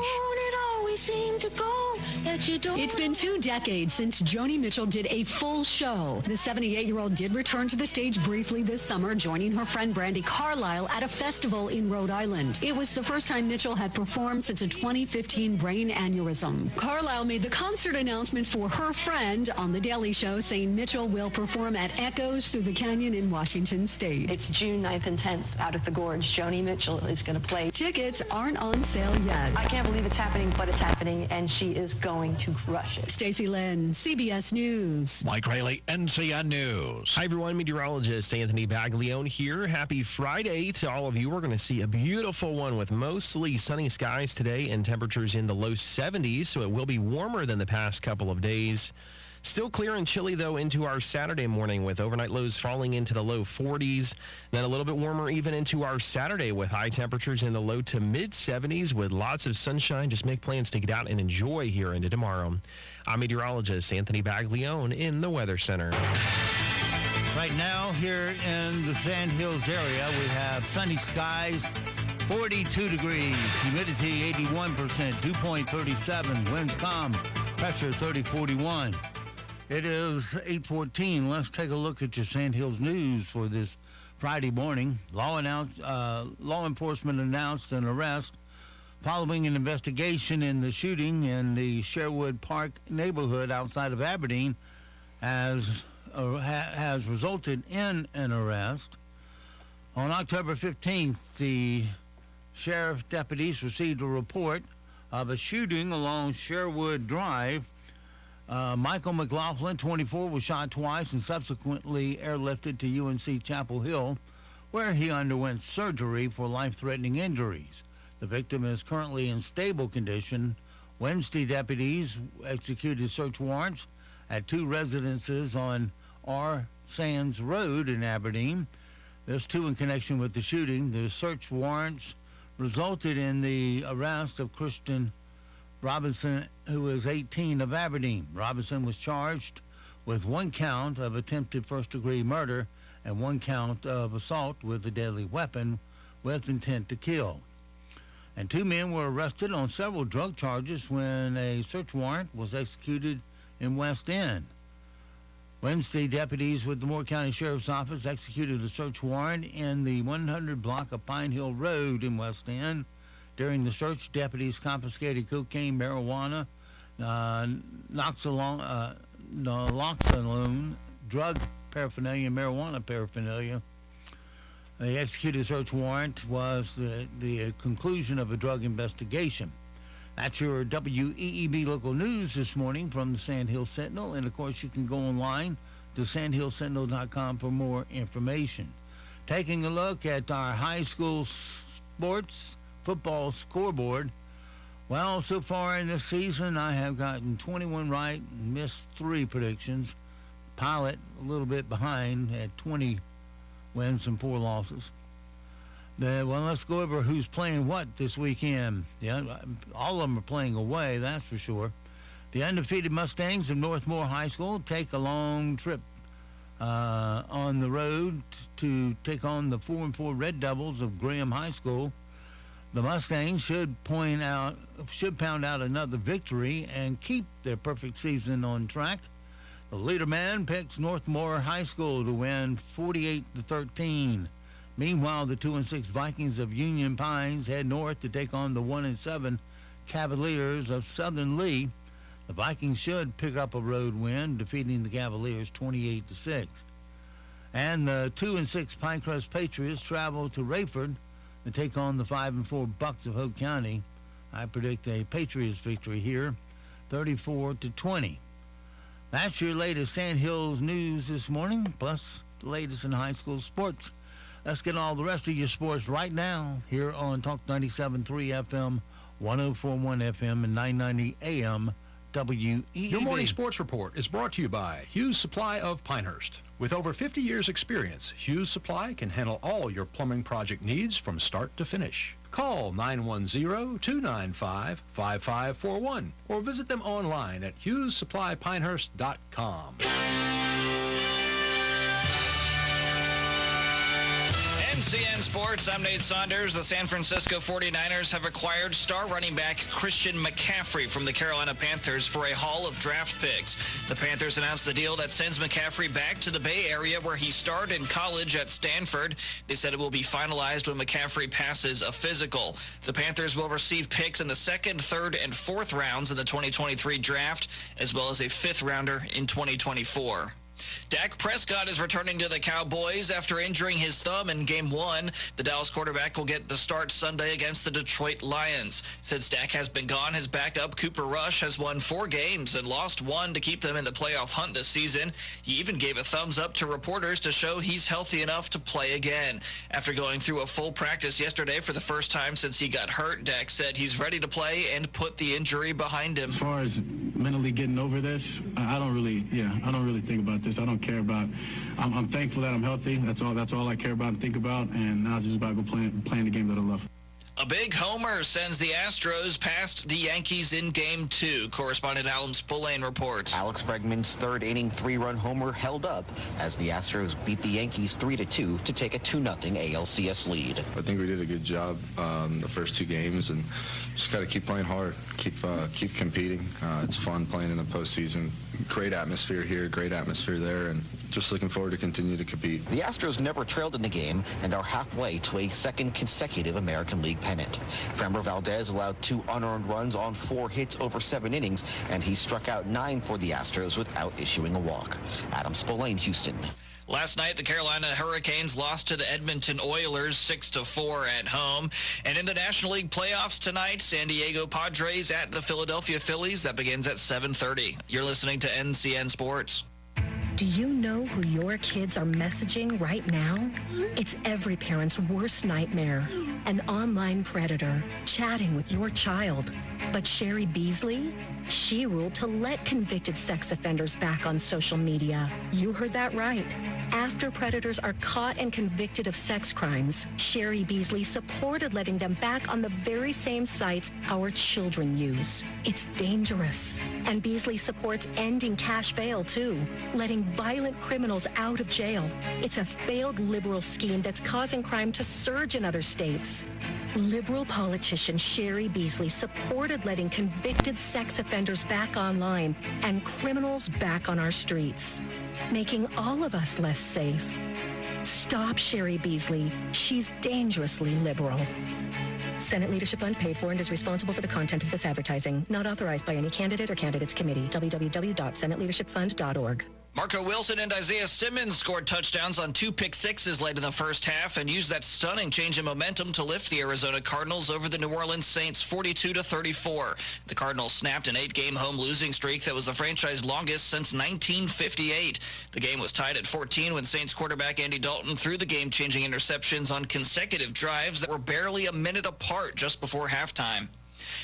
It's been 2 decades since Joni Mitchell did a full show. The 78-year-old did return to the stage briefly this summer, joining her friend Brandi Carlile at a festival in Rhode Island. It was the first time Mitchell had performed since a 2015 brain aneurysm. Carlile made the concert announcement for her friend on The Daily Show, saying Mitchell will perform at Echoes Through the Canyon in Washington State. It's June 9th and 10th out at the Gorge. Joni Mitchell is going to play. Tickets aren't on sale yet. I can't believe it's happening, but it's happening, and she is going to crush it. Stacey Lynn, CBS News. Mike Rayleigh, NCN News. Hi, everyone. Meteorologist Anthony Baglione here. Happy Friday to all of you. We're going to see a beautiful one with mostly sunny skies today and temperatures in the low 70s, so it will be warmer than the past couple of days. Still clear and chilly, though, into our Saturday morning with overnight lows falling into the low 40s. Then a little bit warmer even into our Saturday with high temperatures in the low to mid 70s with lots of sunshine. Just make plans to get out and enjoy here into tomorrow. I'm meteorologist Anthony Baglione in the Weather Center. Right now, here in the Sand Hills area, we have sunny skies, 42 degrees, humidity 81%, dew point 37, winds calm, pressure 3041. It is 8:14. Let's take a look at your Sand Hills news for this Friday morning. Law enforcement announced an arrest following an investigation in the shooting in the Sherwood Park neighborhood outside of Aberdeen has resulted in an arrest. On October 15th, the sheriff deputies received a report of a shooting along Sherwood Drive. Michael McLaughlin, 24, was shot twice and subsequently airlifted to UNC Chapel Hill, where he underwent surgery for life-threatening injuries. The victim is currently in stable condition. Wednesday, deputies executed search warrants at 2 residences on R. Sands Road in Aberdeen. There's 2 in connection with the shooting. The search warrants resulted in the arrest of Christian Robinson, who is 18, of Aberdeen. Robinson was charged with 1 count of attempted first-degree murder and 1 count of assault with a deadly weapon with intent to kill. And 2 men were arrested on several drug charges when a search warrant was executed in West End. Wednesday, deputies with the Moore County Sheriff's Office executed a search warrant in the 100 block of Pine Hill Road in West End. During the search, deputies confiscated cocaine, marijuana, naloxone, drug paraphernalia, marijuana paraphernalia. The executed search warrant was the conclusion of a drug investigation. That's your WEEB local news this morning from the Sand Hill Sentinel. And, of course, you can go online to sandhillsentinel.com for more information. Taking a look at our high school sports football scoreboard. Well, so far in this season, I have gotten 21 right and missed 3 predictions. Pilot a little bit behind at 20 wins and 4 losses. Well, let's go over who's playing what this weekend. Yeah, all of them are playing away, that's for sure. The undefeated Mustangs of Northmore High School take a long trip on the road to take on the 4-4 Red Devils of Graham High School. The Mustangs should pound out another victory and keep their perfect season on track. The LeaderMan picks Northmore High School to win 48-13. Meanwhile, the 2-6 Vikings of Union Pines head north to take on the 1-7 Cavaliers of Southern Lee. The Vikings should pick up a road win, defeating the Cavaliers 28-6. And the 2-6 Pinecrest Patriots travel to Rayford to take on the 5-4 Bucks of Hope County. I predict a Patriots victory here, 34-20. That's your latest Sand Hills news this morning, plus the latest in high school sports. Let's get all the rest of your sports right now here on Talk 97.3 FM, 104.1 FM, and 990 AM WEEB. Your morning sports report is brought to you by Hughes Supply of Pinehurst. With over 50 years' experience, Hughes Supply can handle all your plumbing project needs from start to finish. Call 910-295-5541 or visit them online at HughesSupplyPinehurst.com. NCN Sports, I'm Nate Saunders. The San Francisco 49ers have acquired star running back Christian McCaffrey from the Carolina Panthers for a haul of draft picks. The Panthers announced the deal that sends McCaffrey back to the Bay Area where he starred in college at Stanford. They said it will be finalized when McCaffrey passes a physical. The Panthers will receive picks in the 2nd, 3rd, and 4th rounds in the 2023 draft, as well as a 5th rounder in 2024. Dak Prescott is returning to the Cowboys after injuring his thumb in Game 1. The Dallas quarterback will get the start Sunday against the Detroit Lions. Since Dak has been gone, his backup, Cooper Rush, has won 4 games and lost 1 to keep them in the playoff hunt this season. He even gave a thumbs up to reporters to show he's healthy enough to play again. After going through a full practice yesterday for the first time since he got hurt, Dak said he's ready to play and put the injury behind him. As far as mentally getting over this, I don't really think about this. I don't care about. I'm thankful that I'm healthy. That's all I care about and think about. And now it's just about playing the game that I love. A big homer sends the Astros past the Yankees in Game 2. Correspondent Alan Spillane reports. Alex Bregman's 3rd inning 3-run homer held up as the Astros beat the Yankees 3-2 to take a 2-0 ALCS lead. I think we did a good job the first 2 games, and just got to keep playing hard, keep competing. It's fun playing in the postseason. Great atmosphere here, great atmosphere there, and just looking forward to continue to compete. The Astros never trailed in the game and are halfway to a 2nd consecutive American League pennant. Framber Valdez allowed 2 unearned runs on 4 hits over 7 innings, and he struck out 9 for the Astros without issuing a walk. Adam Spillane, Houston. Last night, the Carolina Hurricanes lost to the Edmonton Oilers 6-4 at home. And in the National League playoffs tonight, San Diego Padres at the Philadelphia Phillies. That begins at 7:30. You're listening to NCN Sports. Do you know who your kids are messaging right now? It's every parent's worst nightmare. An online predator chatting with your child. But Sherry Beasley? She ruled to let convicted sex offenders back on social media. You heard that right. After predators are caught and convicted of sex crimes, Sherry Beasley supported letting them back on the very same sites our children use. It's dangerous. And Beasley supports ending cash bail, too, letting violent criminals out of jail. It's a failed liberal scheme that's causing crime to surge in other states. Liberal politician Sherry Beasley supported letting convicted sex offenders back online and criminals back on our streets, making all of us less safe. Stop Sherry Beasley. She's dangerously liberal. Senate Leadership Fund paid for and is responsible for the content of this advertising. Not authorized by any candidate or candidates committee. www.senateleadershipfund.org. Marco Wilson and Isaiah Simmons scored touchdowns on 2 pick sixes late in the first half and used that stunning change in momentum to lift the Arizona Cardinals over the New Orleans Saints 42-34. The Cardinals snapped an 8-game home losing streak that was the franchise longest since 1958. The game was tied at 14 when Saints quarterback Andy Dalton threw the game-changing interceptions on consecutive drives that were barely a minute apart just before halftime.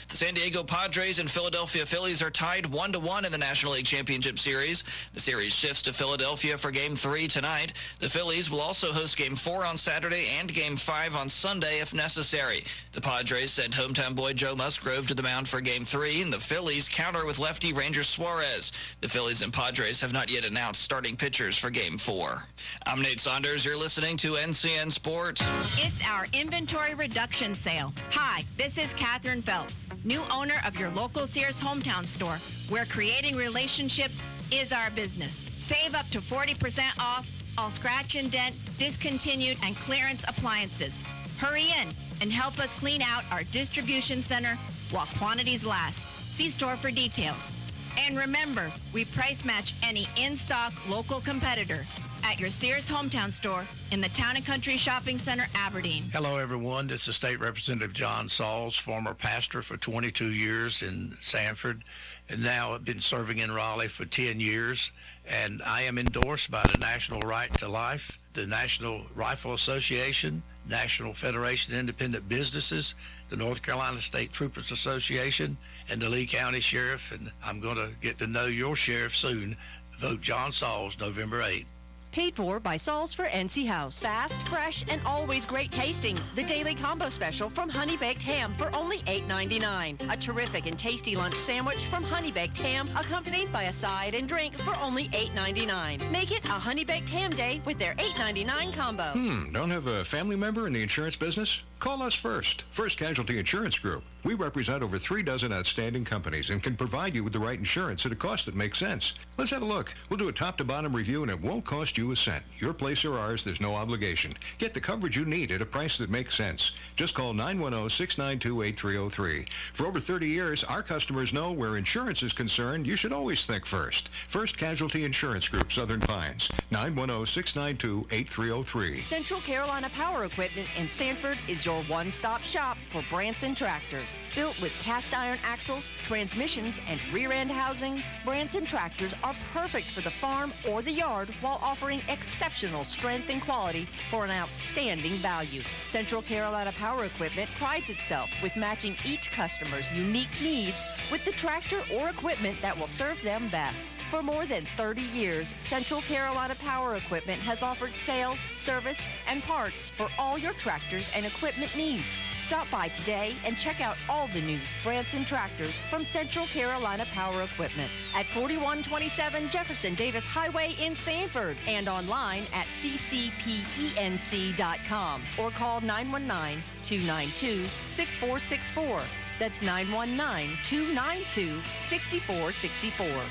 The San Diego Padres and Philadelphia Phillies are tied 1-1 in the National League Championship Series. The series shifts to Philadelphia for Game 3 tonight. The Phillies will also host Game 4 on Saturday and Game 5 on Sunday if necessary. The Padres send hometown boy Joe Musgrove to the mound for Game 3, and the Phillies counter with lefty Ranger Suarez. The Phillies and Padres have not yet announced starting pitchers for Game 4. I'm Nate Saunders. You're listening to NCN Sports. It's our inventory reduction sale. Hi, this is Catherine Phelps, new owner of your local Sears hometown store, where creating relationships is our business. Save up to 40% off all scratch and dent, discontinued, and clearance appliances. Hurry in and help us clean out our distribution center while quantities last. See store for details. And remember, we price match any in-stock local competitor. at your Sears Hometown Store in the Town & Country Shopping Center, Aberdeen. Hello, everyone. This is State Representative John Sauls, former pastor for 22 years in Sanford, and now I've been serving in Raleigh for 10 years. And I am endorsed by the National Right to Life, the National Rifle Association, National Federation of Independent Businesses, the North Carolina State Troopers Association, and the Lee County Sheriff. And I'm going to get to know your sheriff soon. Vote John Sauls November 8th. Paid for by Sauls for NC House. Fast, fresh, and always great tasting. The Daily Combo Special from Honey Baked Ham for only $8.99. A terrific and tasty lunch sandwich from Honey Baked Ham, accompanied by a side and drink for only $8.99. Make it a Honey Baked Ham Day with their $8.99 combo. Don't have a family member in the insurance business? Call us first. First Casualty Insurance Group. We represent over 3 dozen outstanding companies and can provide you with the right insurance at a cost that makes sense. Let's have a look. We'll do a top-to-bottom review and it won't cost you a cent. Your place or ours, there's no obligation. Get the coverage you need at a price that makes sense. Just call 910-692-8303. For over 30 years, our customers know where insurance is concerned, you should always think first. First Casualty Insurance Group, Southern Pines. 910-692-8303. Central Carolina Power Equipment in Sanford is your one-stop shop for Branson tractors. Built with cast iron axles, transmissions, and rear-end housings, Branson tractors are perfect for the farm or the yard while offering exceptional strength and quality for an outstanding value. Central Carolina Power Equipment prides itself with matching each customer's unique needs with the tractor or equipment that will serve them best. For more than 30 years, Central Carolina Power Equipment has offered sales, service, and parts for all your tractors and equipment needs. Stop by today and check out all the new Branson tractors from Central Carolina Power Equipment at 4127 Jefferson Davis Highway in Sanford and online at ccpenc.com or call 919-292-6464. That's 919-292-6464.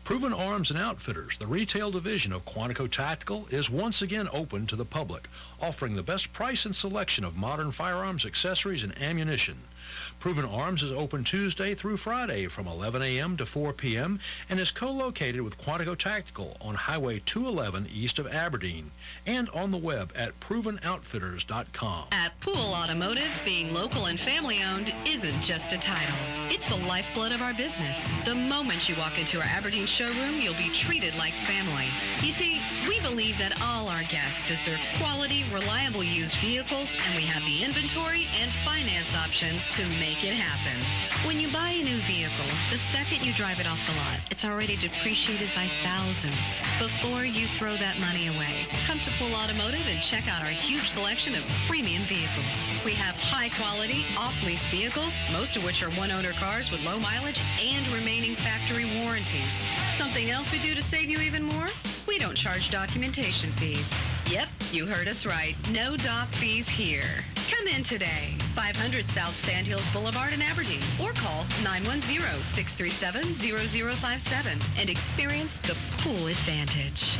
Proven Arms and Outfitters, the retail division of Quantico Tactical, is once again open to the public, offering the best price and selection of modern firearms, accessories, and ammunition. Proven Arms is open Tuesday through Friday from 11 a.m. to 4 p.m. and is co-located with Quantico Tactical on Highway 211 east of Aberdeen and on the web at ProvenOutfitters.com. At Pool Automotive, being local and family-owned isn't just a title. It's the lifeblood of our business. The moment you walk into our Aberdeen showroom, you'll be treated like family. You see, we believe that all our guests deserve quality, reliable used vehicles, and we have the inventory and finance options to make it happen. When you buy a new vehicle, the second you drive it off the lot, it's already depreciated by thousands. Before you throw that money away, come to Pool Automotive and check out our huge selection of premium vehicles. We have high-quality, off-lease vehicles, most of which are one-owner cars with low mileage and remaining factory warranties. Something else we do to save you even more? We don't charge documentation fees. Yep, you heard us right. No doc fees here. Come in today, 500 South Sandhills Boulevard in Aberdeen, or call 910-637-0057 and experience the Pool advantage.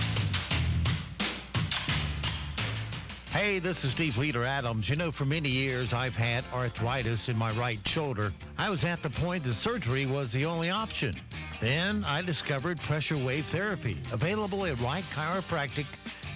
Hey, this is Steve Leader Adams. You know, for many years, I've had arthritis in my right shoulder. I was at the point that surgery was the only option. Then I discovered pressure wave therapy, available at Wright Chiropractic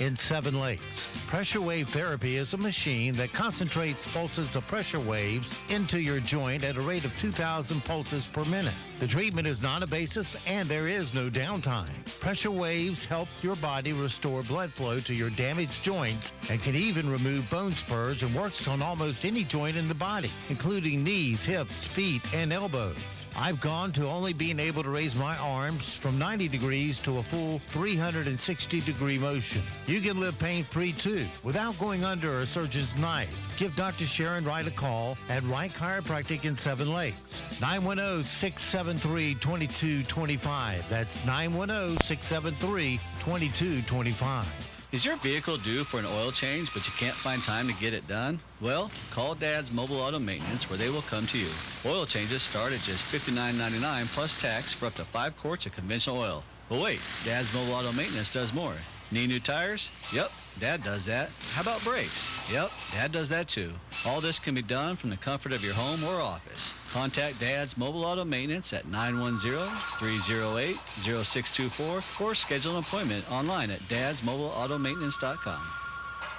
in Seven Lakes. Pressure wave therapy is a machine that concentrates pulses of pressure waves into your joint at a rate of 2,000 pulses per minute. The treatment is non-invasive and there is no downtime. Pressure waves help your body restore blood flow to your damaged joints and can even remove bone spurs and works on almost any joint in the body, including knees, hips, feet, and elbows. I've gone to only being able to raise my arms from 90 degrees to a full 360-degree motion. You can live pain-free, too, without going under a surgeon's knife. Give Dr. Sharon Wright a call at Wright Chiropractic in Seven Lakes. 910-673-2225. That's 910-673-2225. Is your vehicle due for an oil change, but you can't find time to get it done? Well, call Dad's Mobile Auto Maintenance, where they will come to you. Oil changes start at just $59.99 plus tax for up to 5 quarts of conventional oil. But wait, Dad's Mobile Auto Maintenance does more. Need new tires? Yep, Dad does that. How about brakes? Yep, Dad does that too. All this can be done from the comfort of your home or office. Contact Dad's Mobile Auto Maintenance at 910-308-0624 or schedule an appointment online at dadsmobileautomaintenance.com.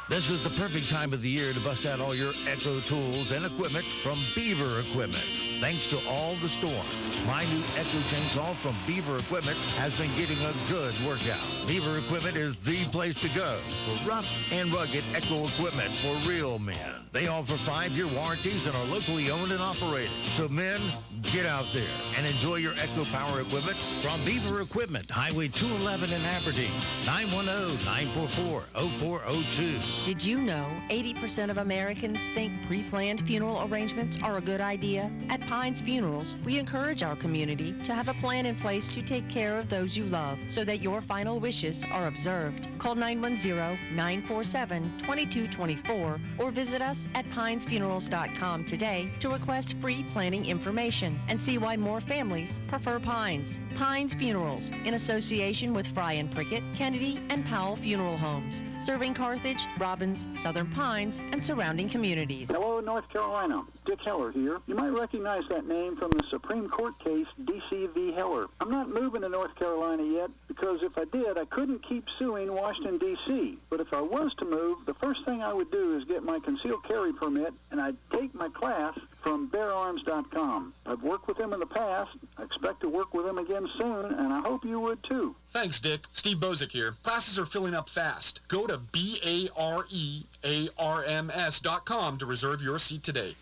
This is the perfect time of the year to bust out all your Echo tools and equipment from Beaver Equipment. Thanks to all the storms, my new Echo chainsaw from Beaver Equipment has been getting a good workout. Beaver Equipment is the place to go for rough and rugged Echo equipment for real men. They offer 5-year warranties and are locally owned and operated. So men, get out there and enjoy your Echo Power equipment from Beaver Equipment, Highway 211 in Aberdeen, 910-944-0402. Did you know 80% of Americans think pre-planned funeral arrangements are a good idea? At Pines Funerals, we encourage our community to have a plan in place to take care of those you love so that your final wishes are observed. Call 910-947-2224 or visit us at pinesfunerals.com today to request free planning information and see why more families prefer Pines. Pines Funerals, in association with Fry and Prickett, Kennedy, and Powell Funeral Homes, serving Carthage, Robbins, Southern Pines, and surrounding communities. Hello, North Carolina. Dick Heller here. You might recognize that name from the Supreme Court case D.C. v. Heller. I'm not moving to North Carolina yet because if I did, I couldn't keep suing Washington, D.C. But if I was to move, the first thing I would do is get my concealed carry permit, and I'd take my class from beararms.com. I've worked with them in the past. I expect to work with them again soon, and I hope you would too. Thanks, Dick. Steve Bozick here. Classes are filling up fast. Go to BAREARMS.com to reserve your seat today.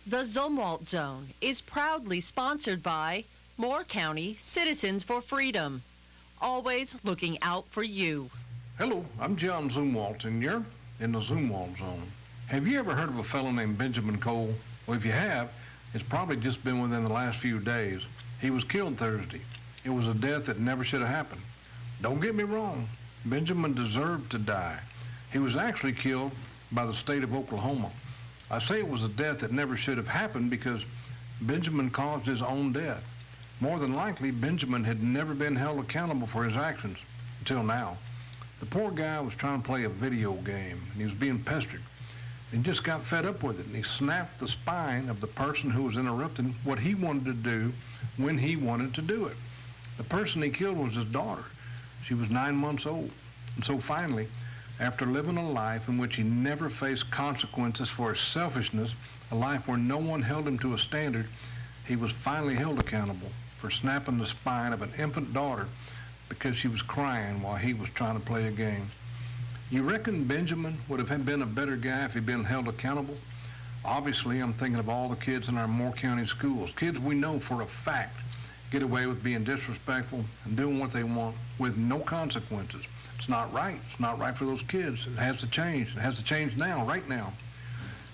The Zumwalt Zone is proudly sponsored by Moore County Citizens for Freedom, always looking out for you. Hello, I'm John Zumwalt, and you're in the Zumwalt Zone. Have you ever heard of a fellow named Benjamin Cole? Well, if you have, it's probably just been within the last few days. He was killed Thursday. It was a death that never should have happened. Don't get me wrong, Benjamin deserved to die. He was actually killed by the state of Oklahoma. I say it was a death that never should have happened because Benjamin caused his own death. More than likely, Benjamin had never been held accountable for his actions until now. The poor guy was trying to play a video game, and he was being pestered. He just got fed up with it, and he snapped the spine of the person who was interrupting what he wanted to do when he wanted to do it. The person he killed was his daughter. She was 9 months old. And so finally, after living a life in which he never faced consequences for his selfishness, a life where no one held him to a standard, he was finally held accountable for snapping the spine of an infant daughter because she was crying while he was trying to play a game. You reckon Benjamin would have been a better guy if he'd been held accountable? Obviously, I'm thinking of all the kids in our Moore County schools, kids we know for a fact get away with being disrespectful and doing what they want with no consequences. It's not right. It's not right for those kids. It has to change. It has to change now, right now.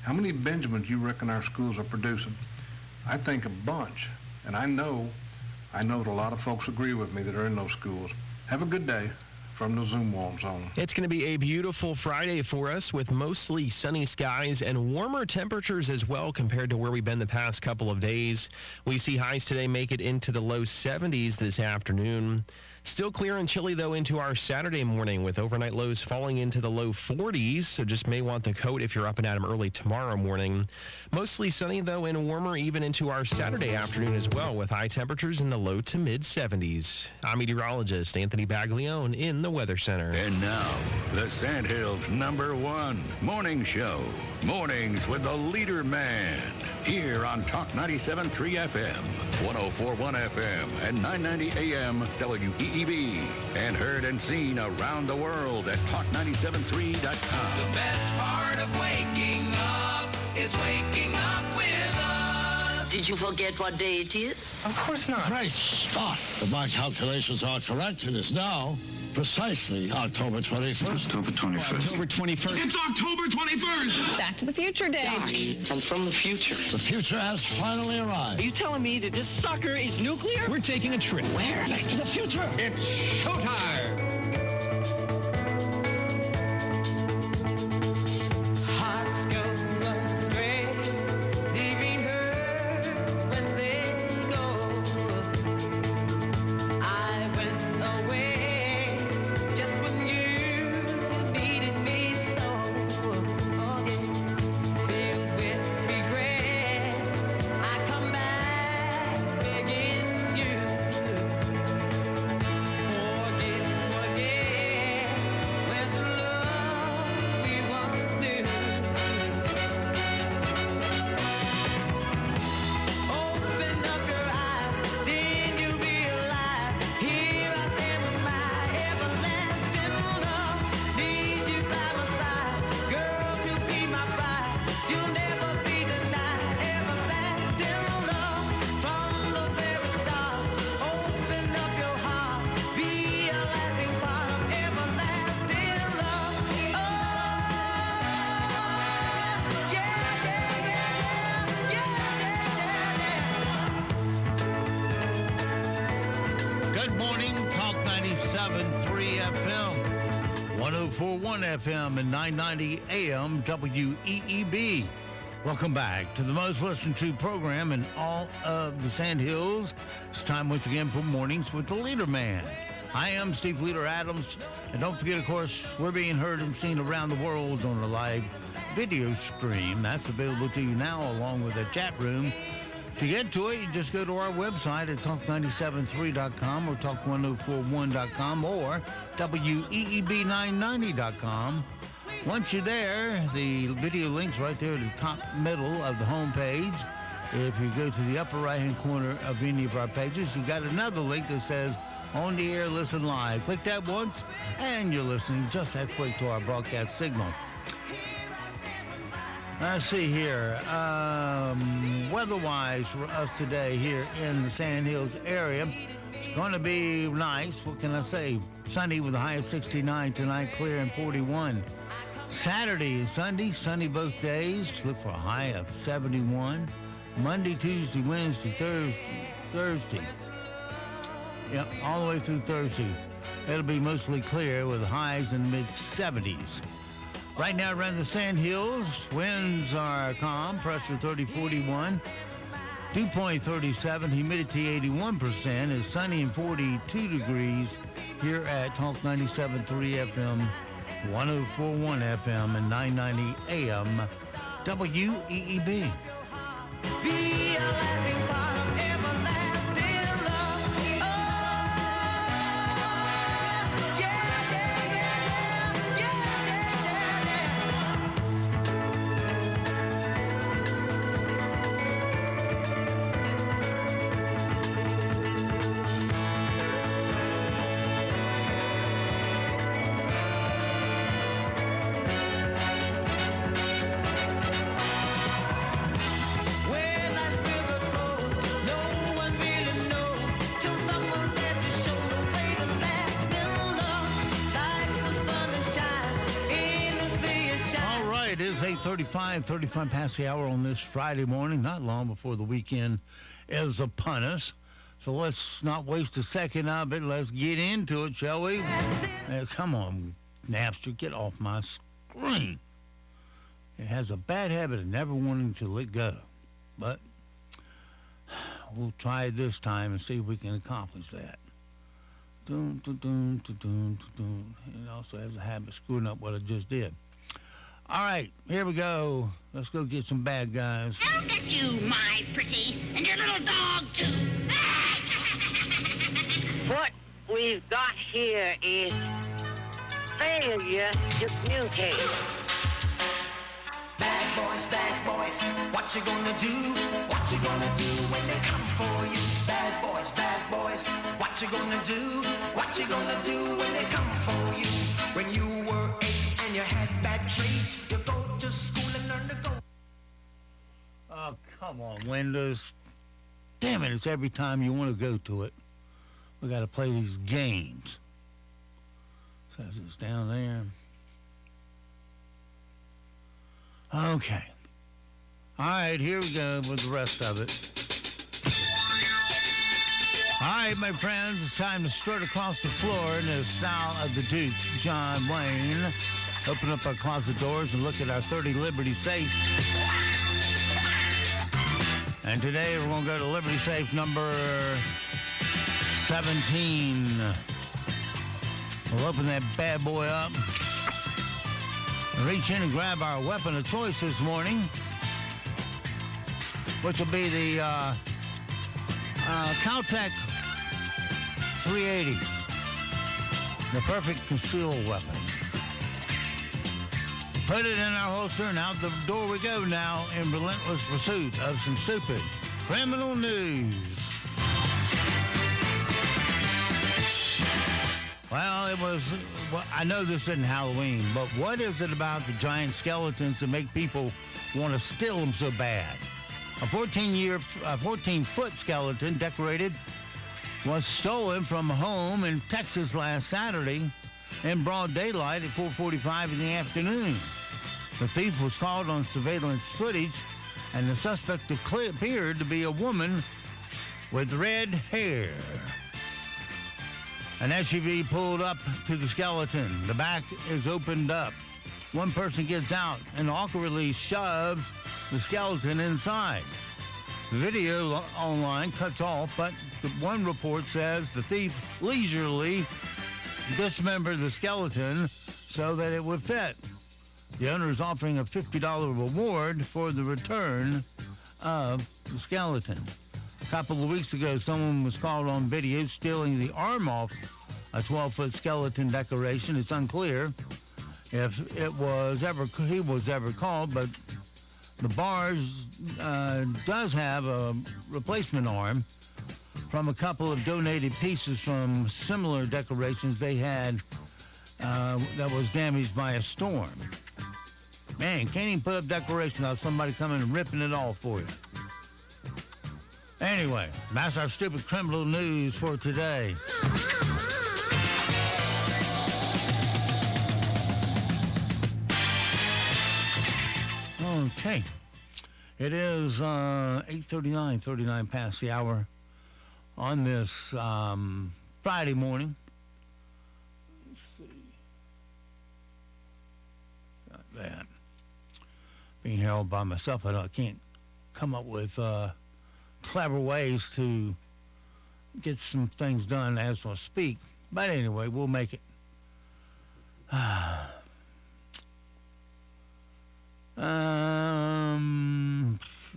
How many Benjamins you reckon our schools are producing? I think a bunch. And I know that a lot of folks agree with me that are in those schools. Have a good day from the Zumwalt Zone. It's going to be a beautiful Friday for us with mostly sunny skies and warmer temperatures as well compared to where we've been the past couple of days. We see highs today make it into the low 70s this afternoon. Still clear and chilly, though, into our Saturday morning with overnight lows falling into the low 40s, so just may want the coat if you're up and at 'em early tomorrow morning. Mostly sunny, though, and warmer even into our Saturday afternoon as well with high temperatures in the low to mid-70s. I'm meteorologist Anthony Baglione in the Weather Center. And now, the Sandhills' #1 morning show. Mornings with the LeaderMan. Here on Talk 97.3 FM, 104.1 FM, and 990 AM WEEB. And heard and seen around the world at talk973.com. The best part of waking up is waking up with us. Did you forget what day it is? Of course not. Great Scott! If my calculations are correct, it is now precisely October 21st. October 21st. October 21st. It's October 21st! Back to the Future Day. I'm from the future. The future has finally arrived. Are you telling me that this sucker is nuclear? We're taking a trip. Where? Back to the future. It's showtime! Hearts go astray, leaving her when they go. I went away just when you 97.3 FM, 104.1 FM, and 990 AM WEEB. Welcome back to the most listened to program in all of the Sand Hills. It's time once again for Mornings with the LeaderMan. I am Steve Leader Adams, and don't forget, of course, we're being heard and seen around the world on a live video stream. That's available to you now, along with a chat room. To get to it, you just go to our website at talk973.com or talk1041.com or WEEB990.com. Once you're there, the video link's right there at the top middle of the home page. If you go to the upper right-hand corner of any of our pages, you've got another link that says On the Air, Listen Live. Click that once, and you're listening just halfway to our broadcast signal. Let's see here. Weather-wise for us today here in the Sand Hills area, it's going to be nice. What can I say? Sunny with a high of 69 tonight, clear and 41. Saturday and Sunday, sunny both days. Look for a high of 71. Monday, Tuesday, Wednesday, Thursday. Yep, all the way through Thursday. It'll be mostly clear with highs in the mid-70s. Right now around the Sand Hills, winds are calm, pressure 30-41, dew point 37, humidity 81%, is sunny and 42 degrees here at Talk 97.3 FM, 104.1 FM, and 990 AM WEEB. It is 8:35 past the hour on this Friday morning, not long before the weekend is upon us. So let's not waste a second of it. Let's get into it, shall we? Come on, Napster, get off my screen. It has a bad habit of never wanting to let go. But we'll try it this time and see if we can accomplish that. It also has a habit of screwing up what I just did. All right, here we go. Let's go get some bad guys. Look at you, my pretty, and your little dog, too. What we've got here is failure to communicate. Bad boys, what you gonna do? What you gonna do when they come for you? Bad boys, what you gonna do? What you gonna do when they come for you? When you were 8 and you had bad traits, you go to school and learn to go. Oh, come on, Windows. Damn it, it's every time you want to go to it. We got to play these games. Says it's down there. Okay. All right, here we go with the rest of it. All right, my friends, it's time to strut across the floor in the style of the Duke, John Wayne. Open up our closet doors and look at our 30 Liberty safe. And today we're going to go to Liberty safe number 17. We'll open that bad boy up. Reach in and grab our weapon of choice this morning, which will be the Caltech 380, the perfect concealed weapon. Put it in our holster, and out the door we go now in relentless pursuit of some stupid criminal news. Well, I know this isn't Halloween, but what is it about the giant skeletons that make people want to steal them so bad? A 14-foot skeleton decorated was stolen from a home in Texas last Saturday in broad daylight at 4:45 in the afternoon. The thief was caught on surveillance footage, and the suspect appeared to be a woman with red hair. An SUV pulled up to the skeleton. The back is opened up. One person gets out and awkwardly shoves the skeleton inside. The video online cuts off, but the one report says the thief leisurely dismembered the skeleton so that it would fit. The owner is offering a $50 reward for the return of the skeleton. A couple of weeks ago, someone was caught on video stealing the arm off a 12-foot skeleton decoration. It's unclear if he was ever caught, but the bars does have a replacement arm from a couple of donated pieces from similar decorations they had that was damaged by a storm. Man, can't even put up decorations without somebody coming and ripping it off for you. Anyway, that's our stupid criminal news for today. Okay. It is 8:39, 39 past the hour on this Friday morning. Let's see. Got that. Being here all by myself, I can't come up with clever ways to get some things done as I speak. But anyway, we'll make it.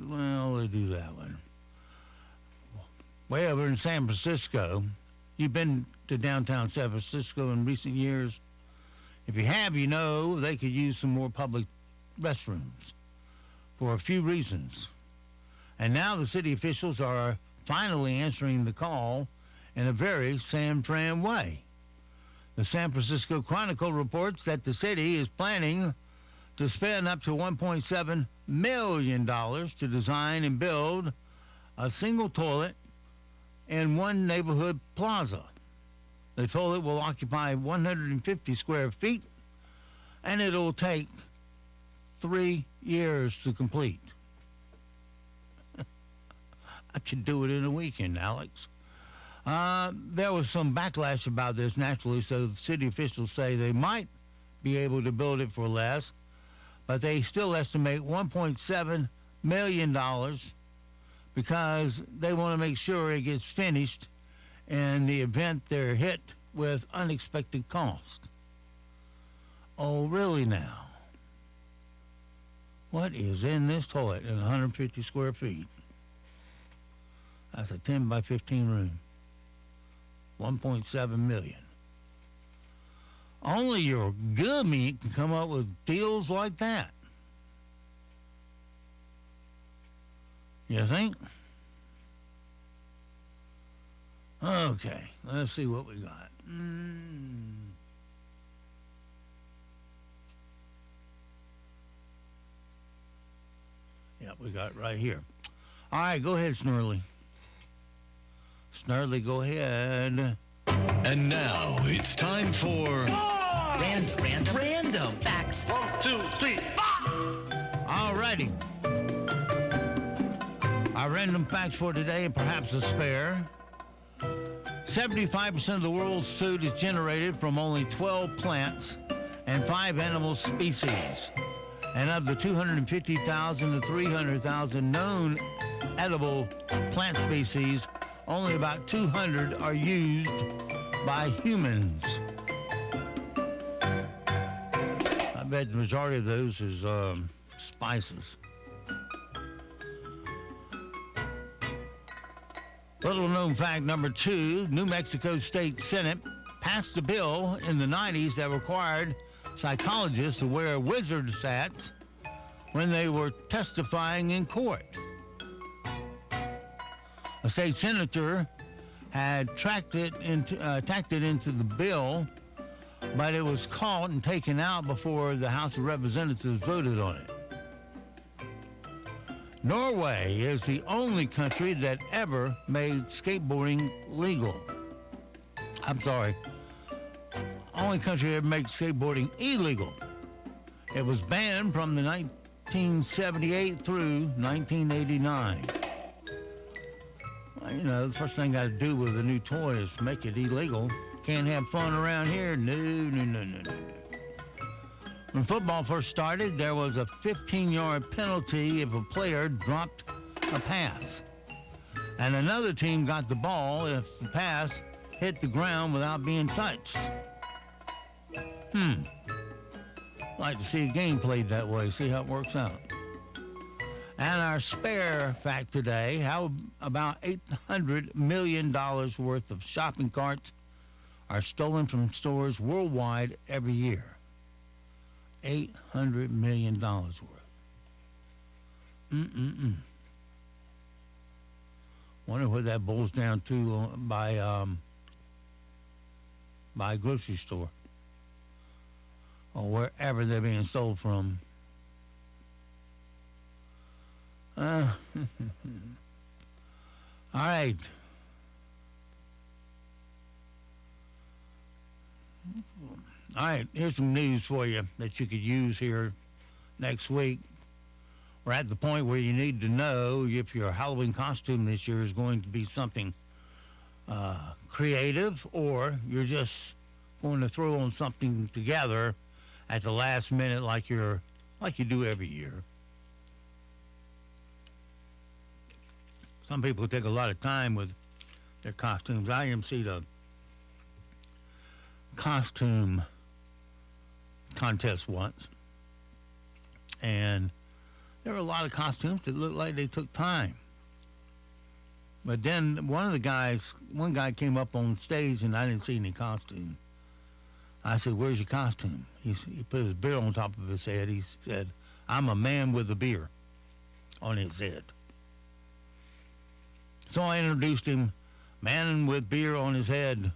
Well, we'll do that one. Way over in San Francisco. You've been to downtown San Francisco in recent years. If you have, you know they could use some more public restrooms for a few reasons. And now the city officials are finally answering the call in a very San Fran way. The San Francisco Chronicle reports that the city is planning to spend up to $1.7 million to design and build a single toilet in one neighborhood plaza. The toilet will occupy 150 square feet, and it'll take 3 years to complete. I could do it in a weekend, Alex. There was some backlash about this, naturally, so the city officials say they might be able to build it for less, but they still estimate $1.7 million because they want to make sure it gets finished in the event they're hit with unexpected cost. Oh, really now? What is in this toilet in 150 square feet? That's a 10 by 15 room. 1.7 million. Only your gummy can come up with deals like that. You think? Okay, let's see what we got. Yeah, we got it right here. All right, go ahead, Snurley. Snurley, go ahead. And now it's time for Random Facts. 1, 2, 3. All righty. Our random facts for today, and perhaps a spare. 75% of the world's food is generated from only 12 plants and 5 animal species. And of the 250,000 to 300,000 known edible plant species, only about 200 are used by humans. I bet the majority of those is spices. Little known fact number 2, New Mexico State Senate passed a bill in the 90s that required psychologists to wear wizard hats when they were testifying in court. A state senator had tacked it into the bill, but it was caught and taken out before the House of Representatives voted on it. Norway is the only country that ever made skateboarding legal. I'm sorry, only country that ever made skateboarding illegal. It was banned from the 1978 through 1989. Well, you know, the first thing I do with a new toy is make it illegal. Can't have fun around here. No. When football first started, there was a 15-yard penalty if a player dropped a pass. And another team got the ball if the pass hit the ground without being touched. Like to see a game played that way, see how it works out. And our spare fact today, how about $800 million worth of shopping carts are stolen from stores worldwide every year. $800 million worth. Wonder what that boils down to by a grocery store or wherever they're being sold from. All right. All right, here's some news for you that you could use here next week. We're at the point where you need to know if your Halloween costume this year is going to be something creative, or you're just going to throw on something together at the last minute like you do every year. Some people take a lot of time with their costumes. I emceed a costume contest once, and there were a lot of costumes that looked like they took time. But then one guy came up on stage and I didn't see any costume. I said, "Where's your costume?" He put his beer on top of his head. He said, "I'm a man with a beer on his head." So I introduced him, man with beer on his head,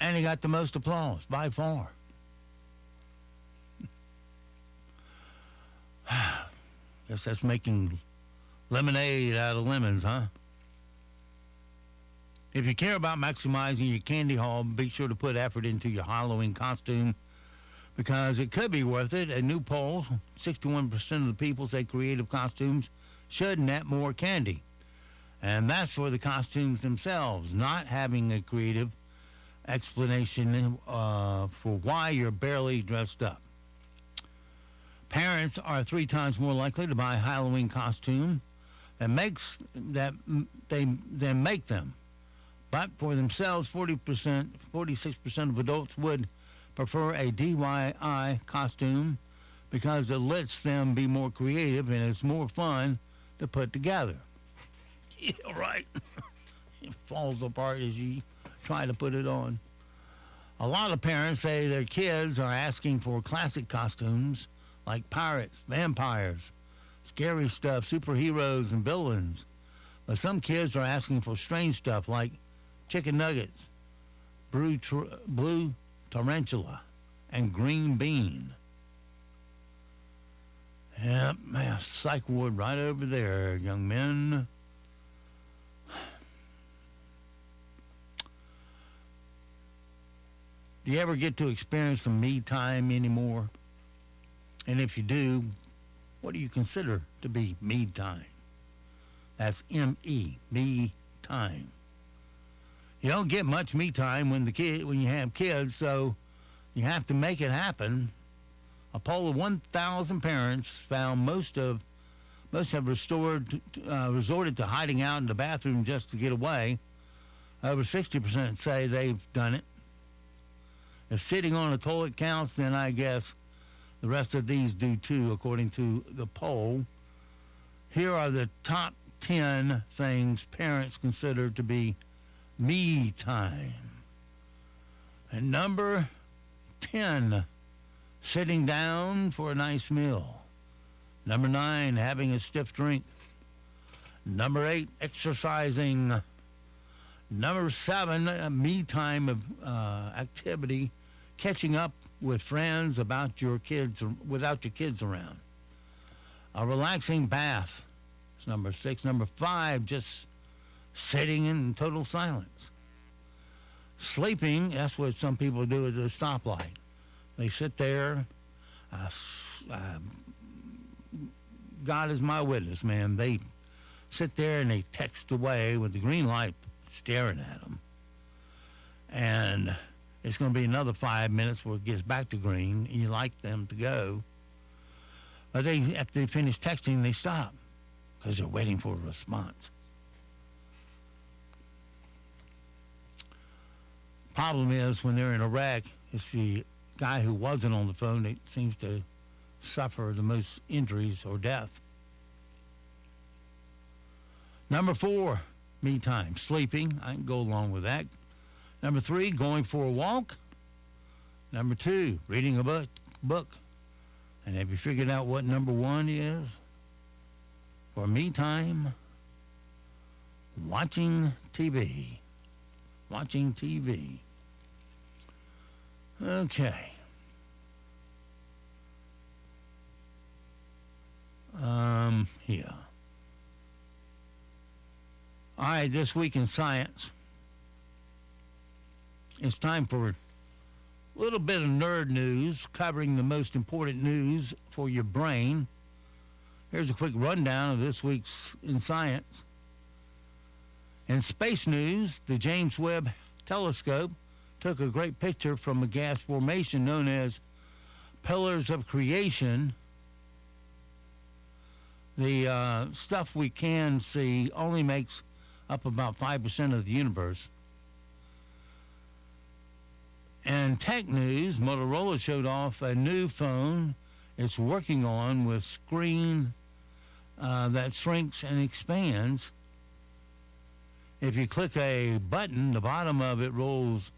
and he got the most applause by far. Guess that's making lemonade out of lemons, huh? If you care about maximizing your candy haul, be sure to put effort into your Halloween costume, because it could be worth it. A new poll, 61% of the people say creative costumes should net more candy. And that's for the costumes themselves, not having a creative explanation for why you're barely dressed up. Parents are 3 times more likely to buy a Halloween costume than make them. But for themselves, 46% of adults would prefer a DIY costume because it lets them be more creative and it's more fun to put together. Yeah, right. It falls apart as you try to put it on. A lot of parents say their kids are asking for classic costumes like pirates, vampires, scary stuff, superheroes, and villains. But some kids are asking for strange stuff like chicken nuggets, blue tarantula, and green bean. Yep, man, psych ward right over there, young men. Do you ever get to experience some me time anymore? And if you do, what do you consider to be me time? That's M-E, me time. You don't get much me time when you have kids, so you have to make it happen. A poll of 1,000 parents found most have resorted to hiding out in the bathroom just to get away. Over 60% say they've done it. If sitting on a toilet counts, then I guess the rest of these do too, according to the poll. Here are the top 10 things parents consider to be me time. And number 10, sitting down for a nice meal. Number 9, having a stiff drink. Number 8, exercising. Number 7, me time of activity, catching up with friends without your kids around. A relaxing bath is number 6. Number 5, just sitting in total silence. Sleeping, that's what some people do at the stoplight. They sit there. God is my witness, man. They sit there and they text away with the green light staring at them. And it's going to be another 5 minutes before it gets back to green, and you like them to go. But after they finish texting, they stop because they're waiting for a response. Problem is, when they're in a wreck, it's the guy who wasn't on the phone that seems to suffer the most injuries or death. Number 4, me time, sleeping. I can go along with that. Number 3, going for a walk. Number 2, reading a book. And have you figured out what number 1 is? For me time, watching TV. Watching TV. Okay. Yeah. All right, this week in science. It's time for a little bit of nerd news, covering the most important news for your brain. Here's a quick rundown of this week's in science. In space news, the James Webb Telescope took a great picture from a gas formation known as Pillars of Creation. The stuff we can see only makes up about 5% of the universe. And tech news, Motorola showed off a new phone it's working on with screen that shrinks and expands. If you click a button, the bottom of it rolls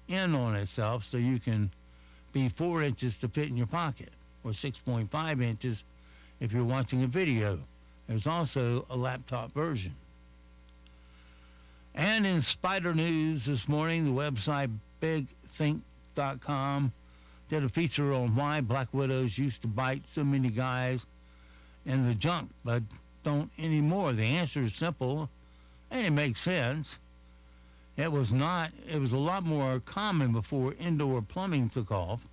in on itself so you can be 4 inches to fit in your pocket, or 6.5 inches if you're watching a video. There's also a laptop version. And in spider news this morning, the website bigthink.com did a feature on why black widows used to bite so many guys in the junk, but don't anymore. The answer is simple, and it makes sense. It was a lot more common before indoor plumbing took off,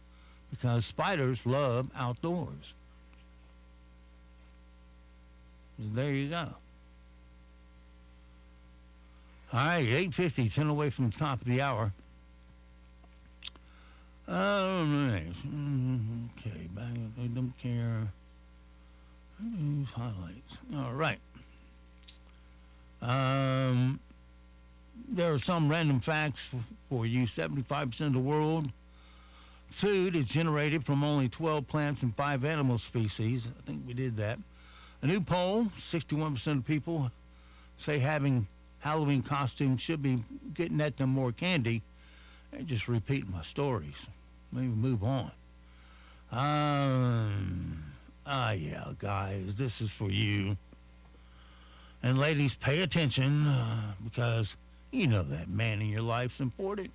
because spiders love outdoors. There you go. All right, 8:50, 10 away from the top of the hour. All right. Okay, I don't care. News highlights. All right. There are some random facts for you. 75% of the world food is generated from only 12 plants and 5 animal species. I think we did that. A new poll, 61% of people say having Halloween costumes should be getting at them more candy. And just repeating my stories. Maybe move on. Yeah, guys, this is for you. And ladies, pay attention, because you know that man in your life's important.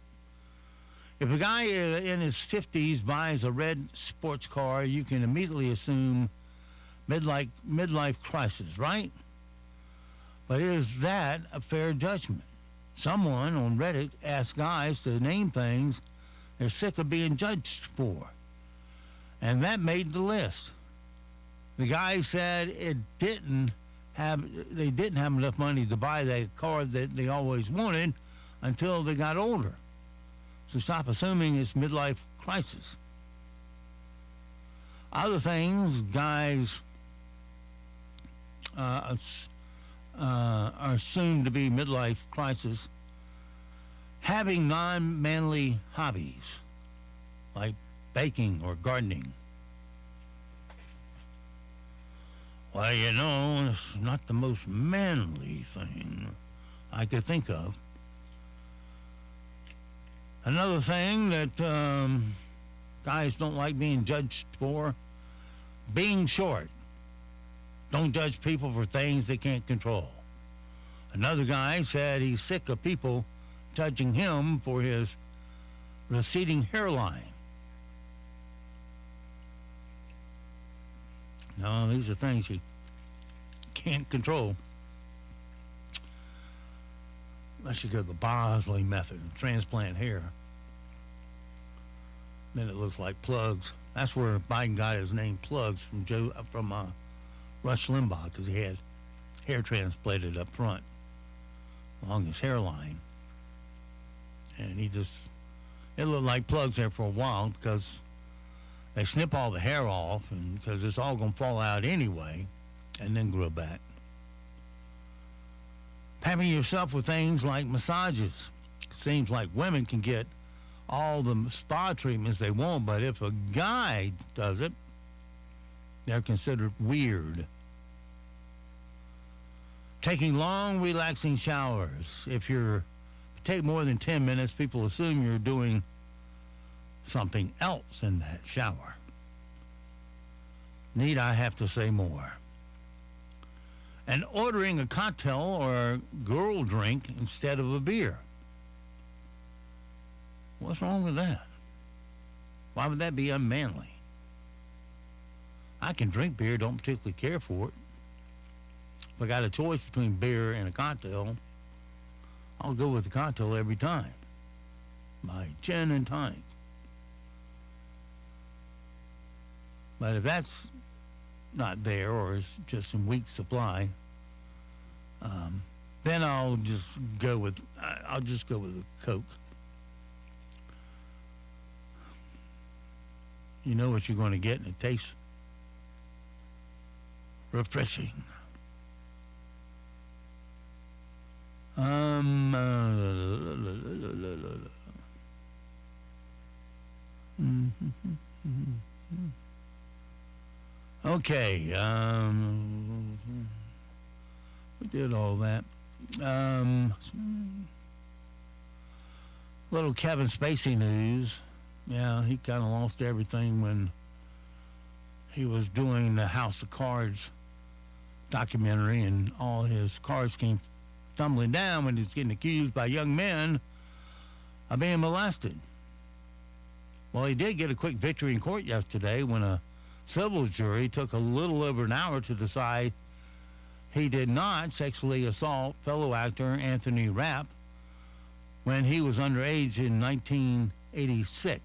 If a guy in his 50s buys a red sports car, you can immediately assume midlife crisis, right? But is that a fair judgment? Someone on Reddit asked guys to name things they're sick of being judged for, and that made the list. The guy said they didn't have enough money to buy that car that they always wanted until they got older. So stop assuming it's midlife crisis. Other things guys are soon to be midlife crisis. Having non-manly hobbies like baking or gardening. Well, you know, it's not the most manly thing I could think of. Another thing that guys don't like being judged for, being short. Don't judge people for things they can't control. Another guy said he's sick of people judging him for his receding hairline. No, these are things you can't control. Unless you go the Bosley method, transplant hair. Then it looks like plugs. That's where Biden got his name, Plugs, from Rush Limbaugh, because he had hair transplanted up front along his hairline. And he just It looked like plugs there for a while because they snip all the hair off, and because it's all going to fall out anyway, and then grow back. Pampering yourself with things like massages. It seems like women can get all the spa treatments they want, but if a guy does it, they're considered weird. Taking long, relaxing showers. If you take more than 10 minutes, people assume you're doing something else in that shower. Need I have to say more? And ordering a cocktail or a girl drink instead of a beer. What's wrong with that? Why would that be unmanly? I can drink beer, don't particularly care for it. If I got a choice between beer and a cocktail, I'll go with the cocktail every time. My gin and tonic. But if that's not there, or it's just in weak supply, then I'll just go with a Coke. You know what you're going to get, and it tastes refreshing. Okay, we did all that. Little Kevin Spacey news. Yeah, he kind of lost everything when he was doing the House of Cards documentary, and all his cards came tumbling down when he's getting accused by young men of being molested. Well, he did get a quick victory in court yesterday when a civil jury took a little over an hour to decide he did not sexually assault fellow actor Anthony Rapp when he was underage in 1986.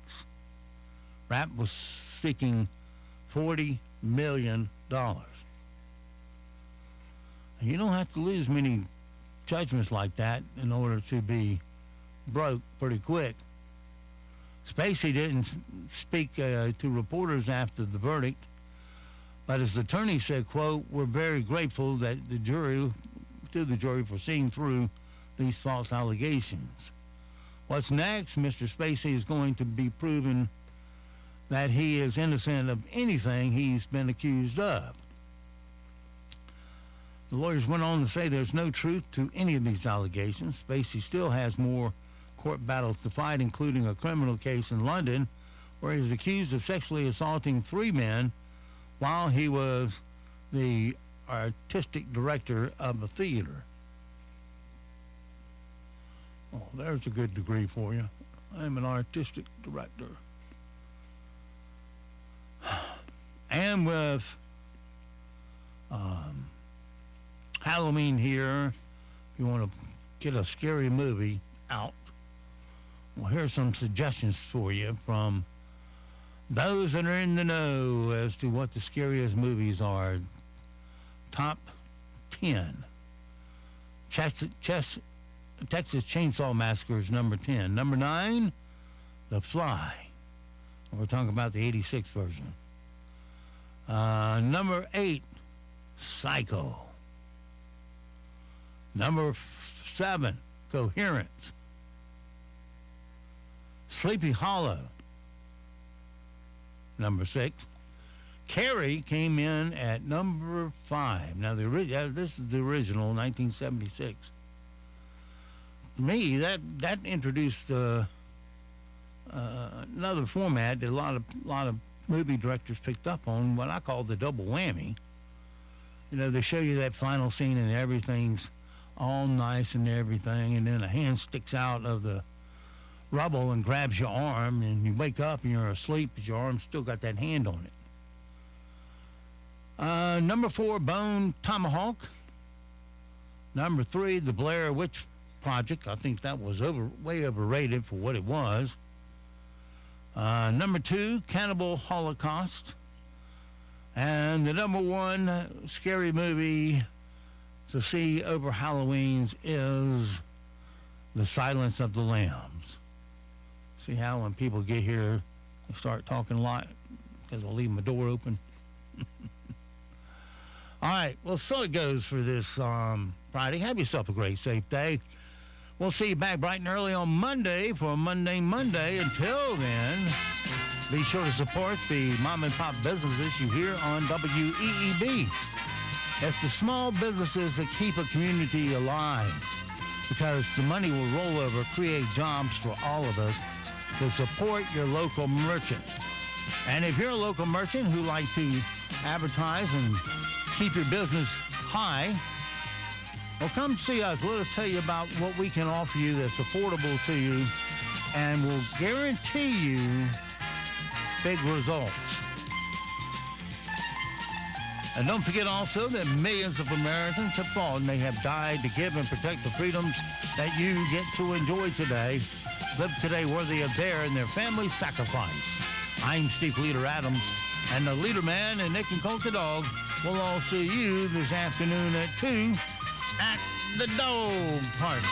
Rapp was seeking $40 million. You don't have to lose many judgments like that in order to be broke pretty quick. Spacey didn't speak to reporters after the verdict, but his attorney said, quote, "We're very grateful that the jury for seeing through these false allegations. What's next? Mr. Spacey is going to be proven that he is innocent of anything he's been accused of." The lawyers went on to say there's no truth to any of these allegations. Spacey still has more court battles to fight, including a criminal case in London where he was accused of sexually assaulting 3 men while he was the artistic director of a theater. Oh, there's a good degree for you. I'm an artistic director. And with Halloween here, if you want to get a scary movie out, well, here's some suggestions for you from those that are in the know as to what the scariest movies are. Top 10. Texas Chainsaw Massacre is number 10. Number 9, The Fly. We're talking about the 86 version. Number 8, Psycho. Number 7, Coherence. Sleepy Hollow. Number 6. Carrie came in at number 5. Now, this is the original, 1976. To me, that introduced another format that a lot of movie directors picked up on, what I call the double whammy. You know, they show you that final scene and everything's all nice and everything, and then a hand sticks out of the rubble and grabs your arm, and you wake up and you're asleep, but your arm's still got that hand on it. Number 4, Bone Tomahawk. Number 3, The Blair Witch Project. I think that was way overrated for what it was. Number 2, Cannibal Holocaust. And the number 1 scary movie to see over Halloween's is The Silence of the Lambs. See how when people get here, they start talking a lot because I'll leave my door open. All right, well, so it goes for this Friday. Have yourself a great, safe day. We'll see you back bright and early on Monday for Monday. Until then, be sure to support the mom and pop businesses you hear on WEEB. It's the small businesses that keep a community alive, because the money will roll over, create jobs for all of us. So support your local merchant. And if you're a local merchant who like to advertise and keep your business high, well, come see us. Let us tell you about what we can offer you that's affordable to you and will guarantee you big results. And don't forget also that millions of Americans have fought and they have died to give and protect the freedoms that you get to enjoy today. Live today worthy of their and their family's sacrifice. I'm Steve Leader Adams, and the LeaderMan and Nick and Colt the Dog will all see you this afternoon at 2 at the Dog Park.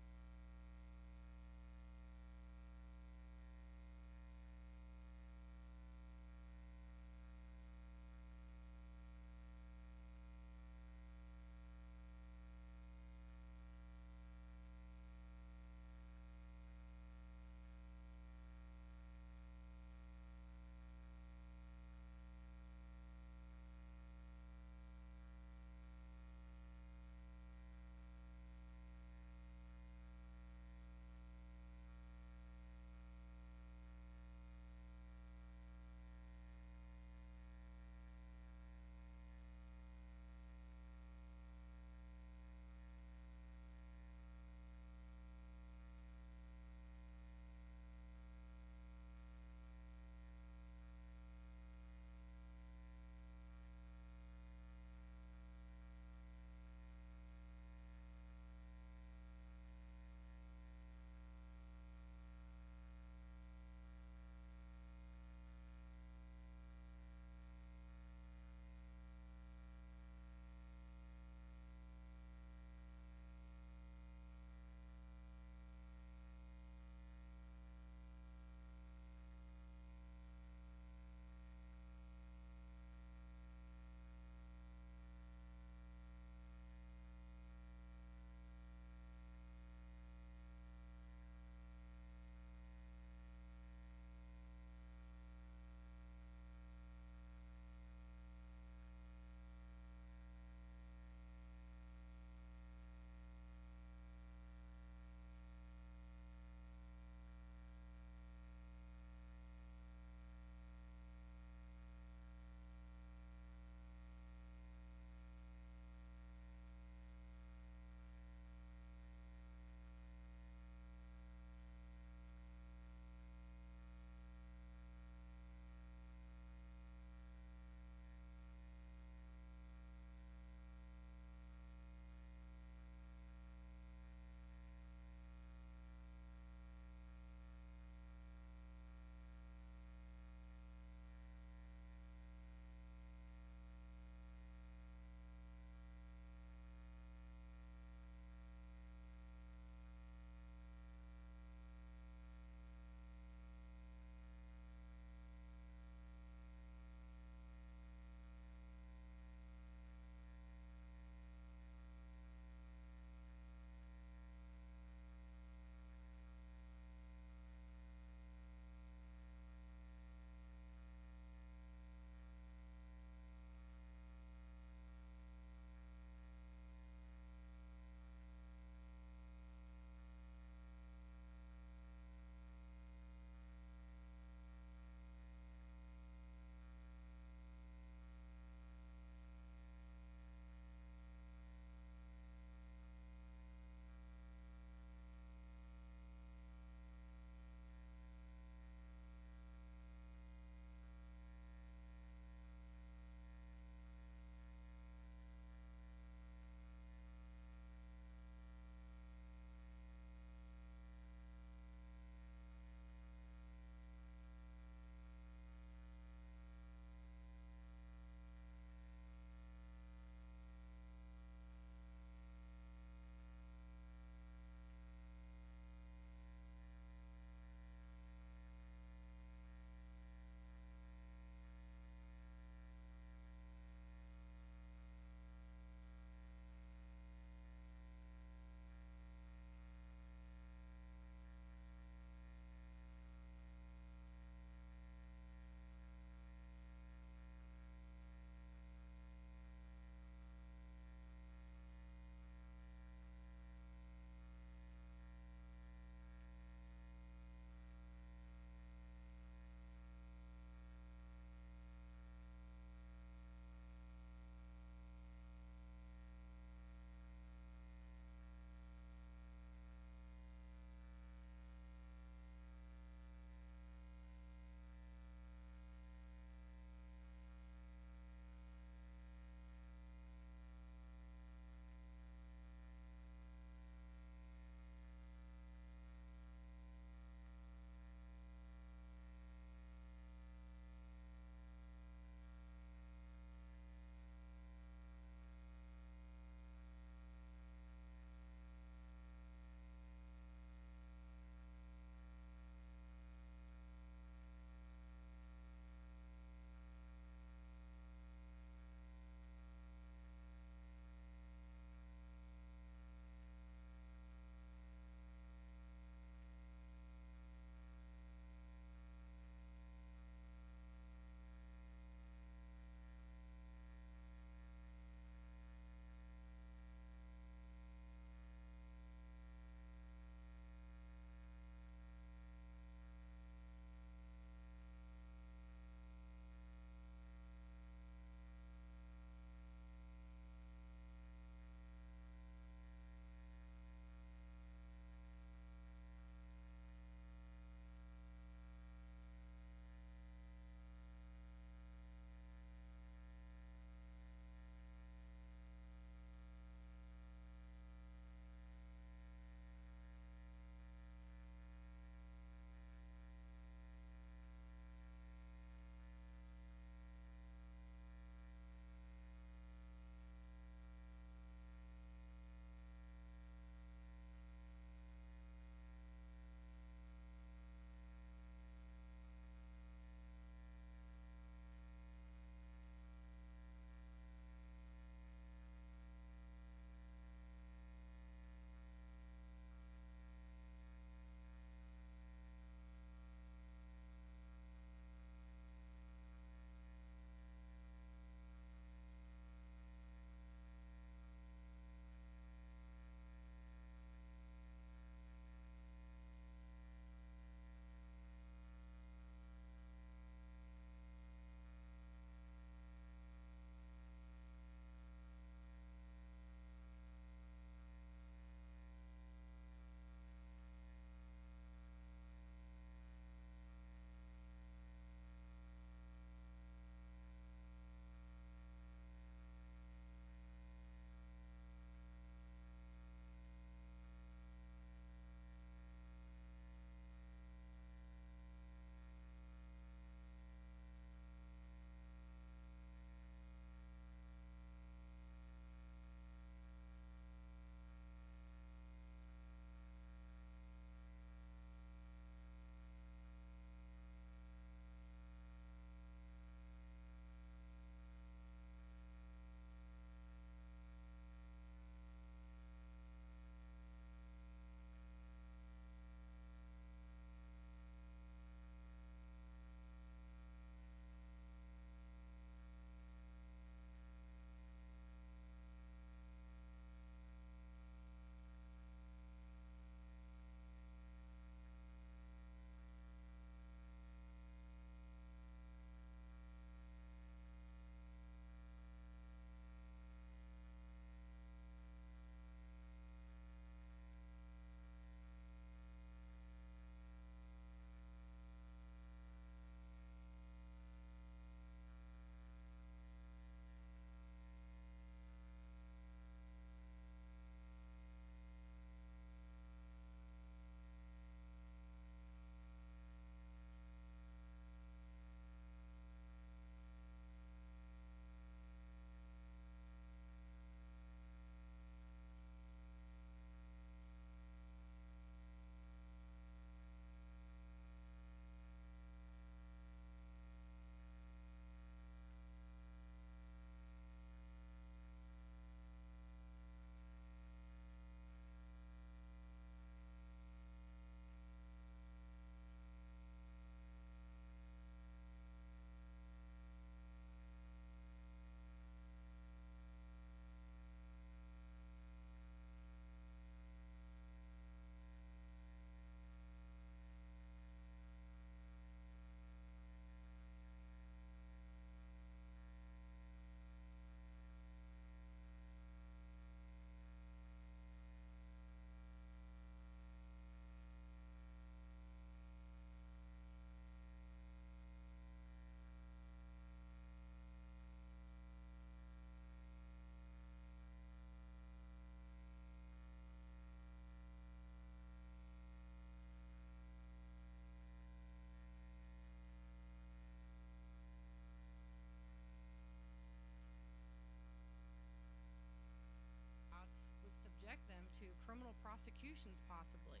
prosecutions possibly.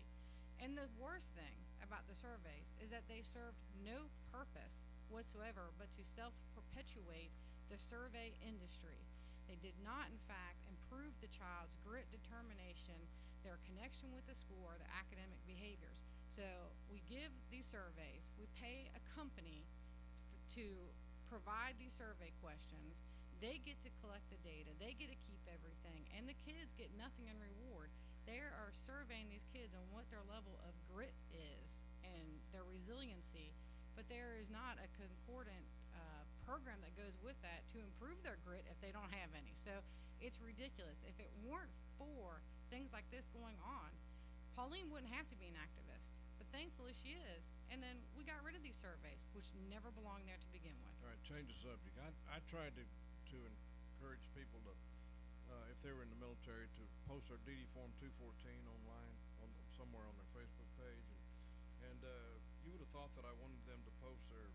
And the worst thing about the surveys is that they served no purpose whatsoever but to self-perpetuate the survey industry. They did not, in fact, improve the child's grit, determination, their connection with the school, or their academic behaviors. So we give these surveys, we pay a company to provide these survey questions. They get to collect the data, they get to keep everything, and the kids get nothing in reward. They are surveying these kids on what their level of grit is and their resiliency, but there is not a concordant program that goes with that to improve their grit if they don't have any. So it's ridiculous. If it weren't for things like this going on, Pauline wouldn't have to be an activist, but thankfully she is. And then we got rid of these surveys, which never belonged there to begin with. All right, change the subject. I tried to encourage people to, if they were in the military, to post their DD Form 214 online somewhere on their Facebook page, and you would have thought that I wanted them to post their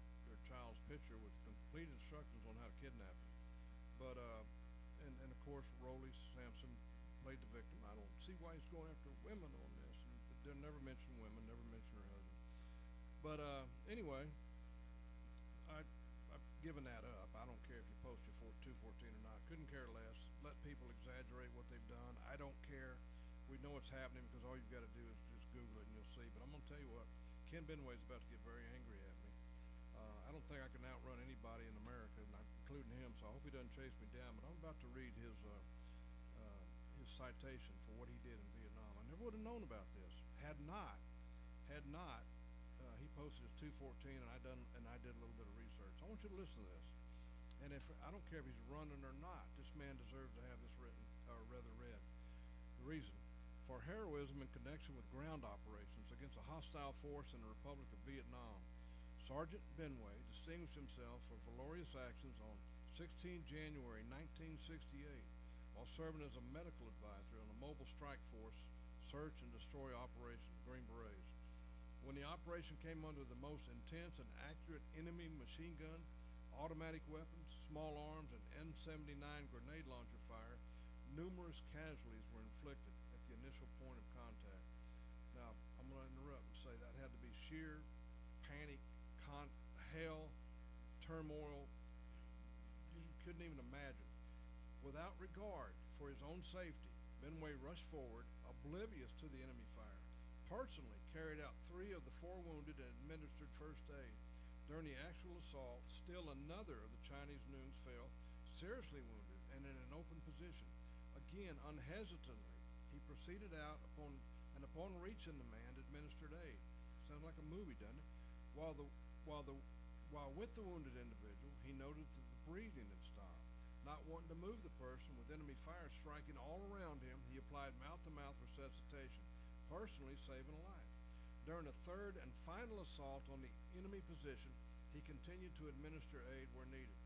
child's picture with complete instructions on how to kidnap him. But and of course Rolly Sampson played the victim. I don't see why he's going after women on this. And they never mention women, never mention her husband. But anyway, I've given that up. I don't care if you post your 214 or not. Couldn't care less. Let people exaggerate what they've done. I don't care. We know what's happening because all you've got to do is just Google it and you'll see. But I'm going to tell you what, Ken Benway's about to get very angry at me. I don't think I can outrun anybody in America, including him, so I hope he doesn't chase me down. But I'm about to read his citation for what he did in Vietnam. I never would have known about this had not he posted his 214 and I did a little bit of research. I want you to listen to this. And if I don't care if he's running or not, this man deserves to have this written, or rather read. The reason: for heroism in connection with ground operations against a hostile force in the Republic of Vietnam, Sergeant Benway distinguished himself for valorous actions on 16 January 1968 while serving as a medical advisor on a mobile strike force search and destroy operation, Green Berets. When the operation came under the most intense and accurate enemy machine gun, automatic weapons, small arms, and M79 grenade launcher fire, numerous casualties were inflicted at the initial point of contact. Now, I'm going to interrupt and say that had to be sheer panic, hell, turmoil, you couldn't even imagine. Without regard for his own safety, Benway rushed forward, oblivious to the enemy fire, personally carried out 3 of the 4 wounded and administered first aid. During the actual assault, still another of the Chinese Noons fell, seriously wounded and in an open position. Again, unhesitatingly, he proceeded out upon reaching the man, administered aid. Sounds like a movie, doesn't it? While with the wounded individual, he noted that the breathing had stopped. Not wanting to move the person with enemy fire striking all around him, he applied mouth-to-mouth resuscitation, personally saving a life. During a third and final assault on the enemy position, he continued to administer aid where needed.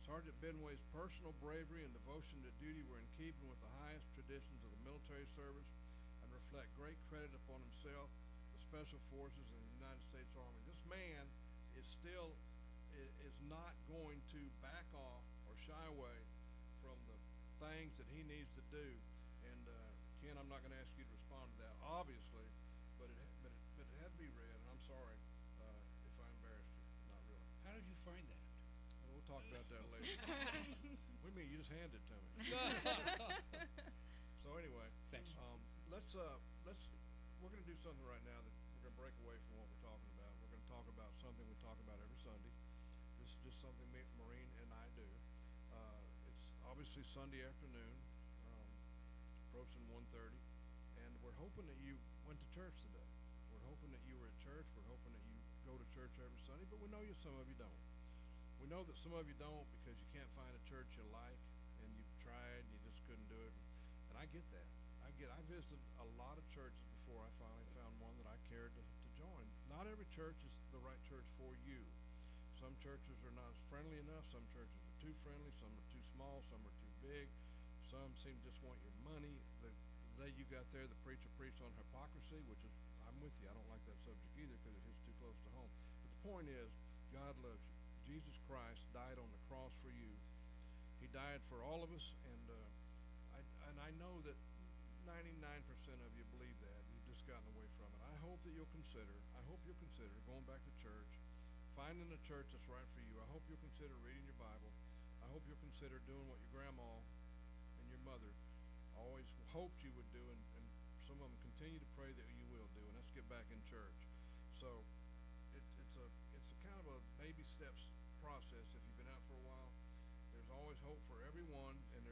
Sergeant Benway's personal bravery and devotion to duty were in keeping with the highest traditions of the military service and reflect great credit upon himself, the Special Forces, and the United States Army. This man is not going to back off or shy away from the things that he needs to do. And Ken, I'm not going to ask you to respond to that, obviously, but it had to be read, and I'm sorry if I embarrassed you. Not really. How did you find that? We'll talk about that later. What do you mean? You just handed it to me. So anyway, thanks. We're going to do something right now that we're going to break away from what we're talking about. We're going to talk about something we talk about every Sunday. This is just something Maureen and I do. It's obviously Sunday afternoon, approaching 1:30, and we're hoping that you went to church today. We're hoping that you were at church. We're hoping that you go to church every Sunday, but we know some of you don't. We know that some of you don't because you can't find a church you like, and you've tried and you just couldn't do it. And I get that. I visited a lot of churches before I finally found one that I cared to join. Not every church is the right church for you. Some churches are not friendly enough. Some churches are too friendly. Some are too small. Some are too big. Some seem to just want your money. The day you got there, the preacher preached on hypocrisy, which is, I'm with you. I don't like that subject either because it hits too close to home. But the point is, God loves you. Jesus Christ died on the cross for you. He died for all of us, and I know that 99% of you believe that. You've just gotten away from it. I hope you'll consider going back to church, finding a church that's right for you. I hope you'll consider reading your Bible. I hope you'll consider doing what your grandma and your mother always hoped you would do, and some of them continue to pray that you will do, and that's get back in church. So it's a kind of a baby steps process. If you've been out for a while, there's always hope for everyone, and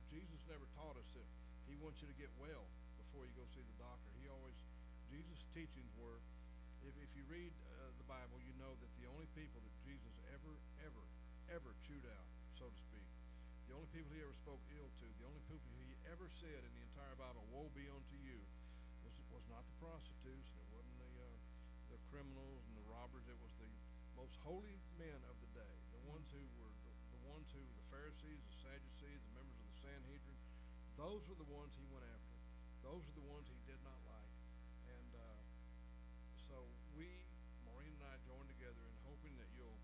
Jesus never taught us that he wants you to get well before you go see the doctor. Jesus' teachings were, if you read the Bible, you know that the only people that Jesus ever chewed out, so to speak, the only people he ever spoke ill to, the only people he ever said in the entire Bible, woe be unto you, was not the prostitutes, it wasn't the criminals and the robbers. It was the most holy men of the day, the ones who were the Pharisees, the Sadducees, the members of the Sanhedrin. Those were the ones he went after. Those are the ones he did not like. And so Maureen and I joined together in hoping that you'll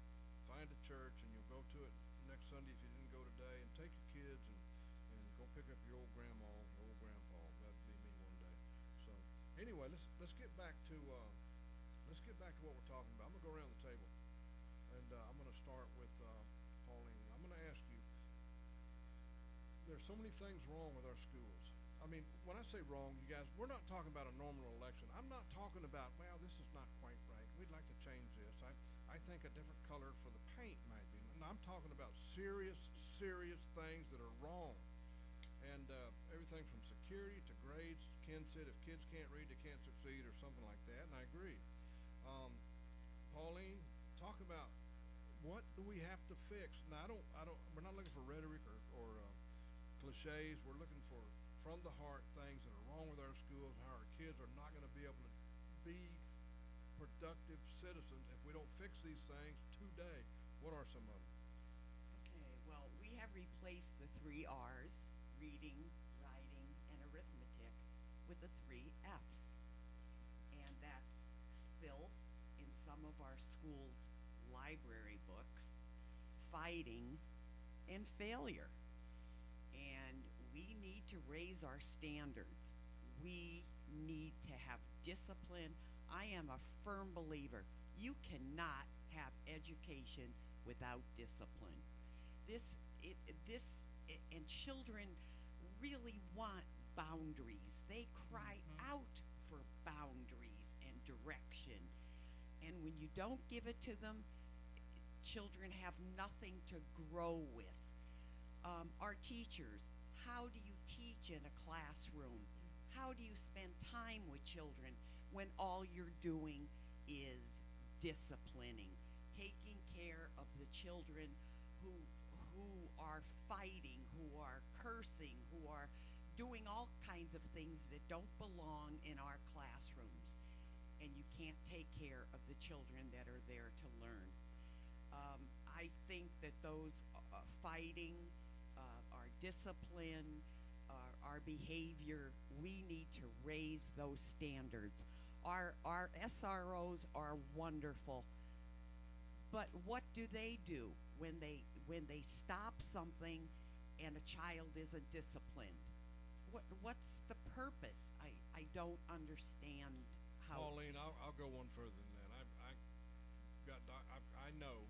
find a church and you'll go to it next Sunday if you didn't go today, and take your kids and go pick up your old grandma, old grandpa. That'd be me one day. So anyway, let's get back to what we're talking about. I'm gonna go around the table, and I'm gonna start with Pauline. I'm gonna ask you. There's so many things wrong with our schools. I mean, when I say wrong, you guys, we're not talking about a normal election. I'm not talking about, well, this is not quite right, we'd like to change this. I think a different color for the paint might be. No, I'm talking about serious things that are wrong. And everything from security to grades. Ken said if kids can't read, they can't succeed, or something like that, and I agree. Pauline, talk about what do we have to fix. Now, we're not looking for rhetoric or cliches. We're looking for from the heart things that are wrong with our schools, how our kids are not going to be able to be productive citizens if we don't fix these things today. What are some of them? Okay, well, we have replaced the 3 R's, reading, writing, and arithmetic, with the 3 F's. And that's filth in some of our schools' library books, fighting, and failure. And we need to raise our standards. We need to have discipline. I am a firm believer. You cannot have education without discipline. And children really want boundaries. They cry out for boundaries and direction. And when you don't give it to them, children have nothing to grow with. Our teachers, how do you teach in a classroom? How do you spend time with children when all you're doing is disciplining, taking care of the children who are fighting, who are cursing, who are doing all kinds of things that don't belong in our classrooms, and you can't take care of the children that are there to learn. I think that those fighting, our discipline, our behavior, we need to raise those standards. Our SROs are wonderful, but what do they do when they stop something and a child isn't disciplined? What's the purpose? I don't understand how. Pauline, I'll go one further than that. I know,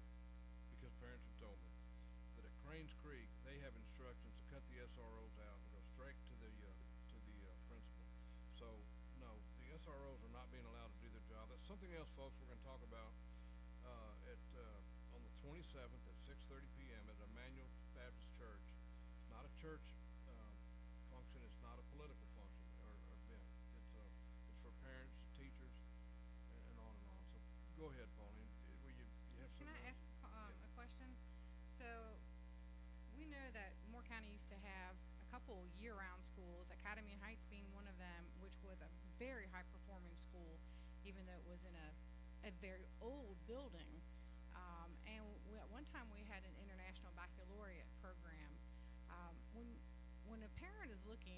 because parents have told me, that at Cranes Creek they have instructions to cut the SROs out and go straight to the principal. So no, the SROs are not being allowed to do their job. That's something else, folks. We're going to talk about on the 27th at 6:30 p.m. at Emmanuel Baptist Church. It's not a church function. It's not a political function or event. It's for parents, teachers, and on and on. So go ahead, Pauline. You have Can something I else? ask a question? So we know that Moore County used to have a couple year-round schools, Academy Heights being one of them, which was a very high-performing school, even though it was in a very old building. And at one time we had an international baccalaureate program. When a parent is looking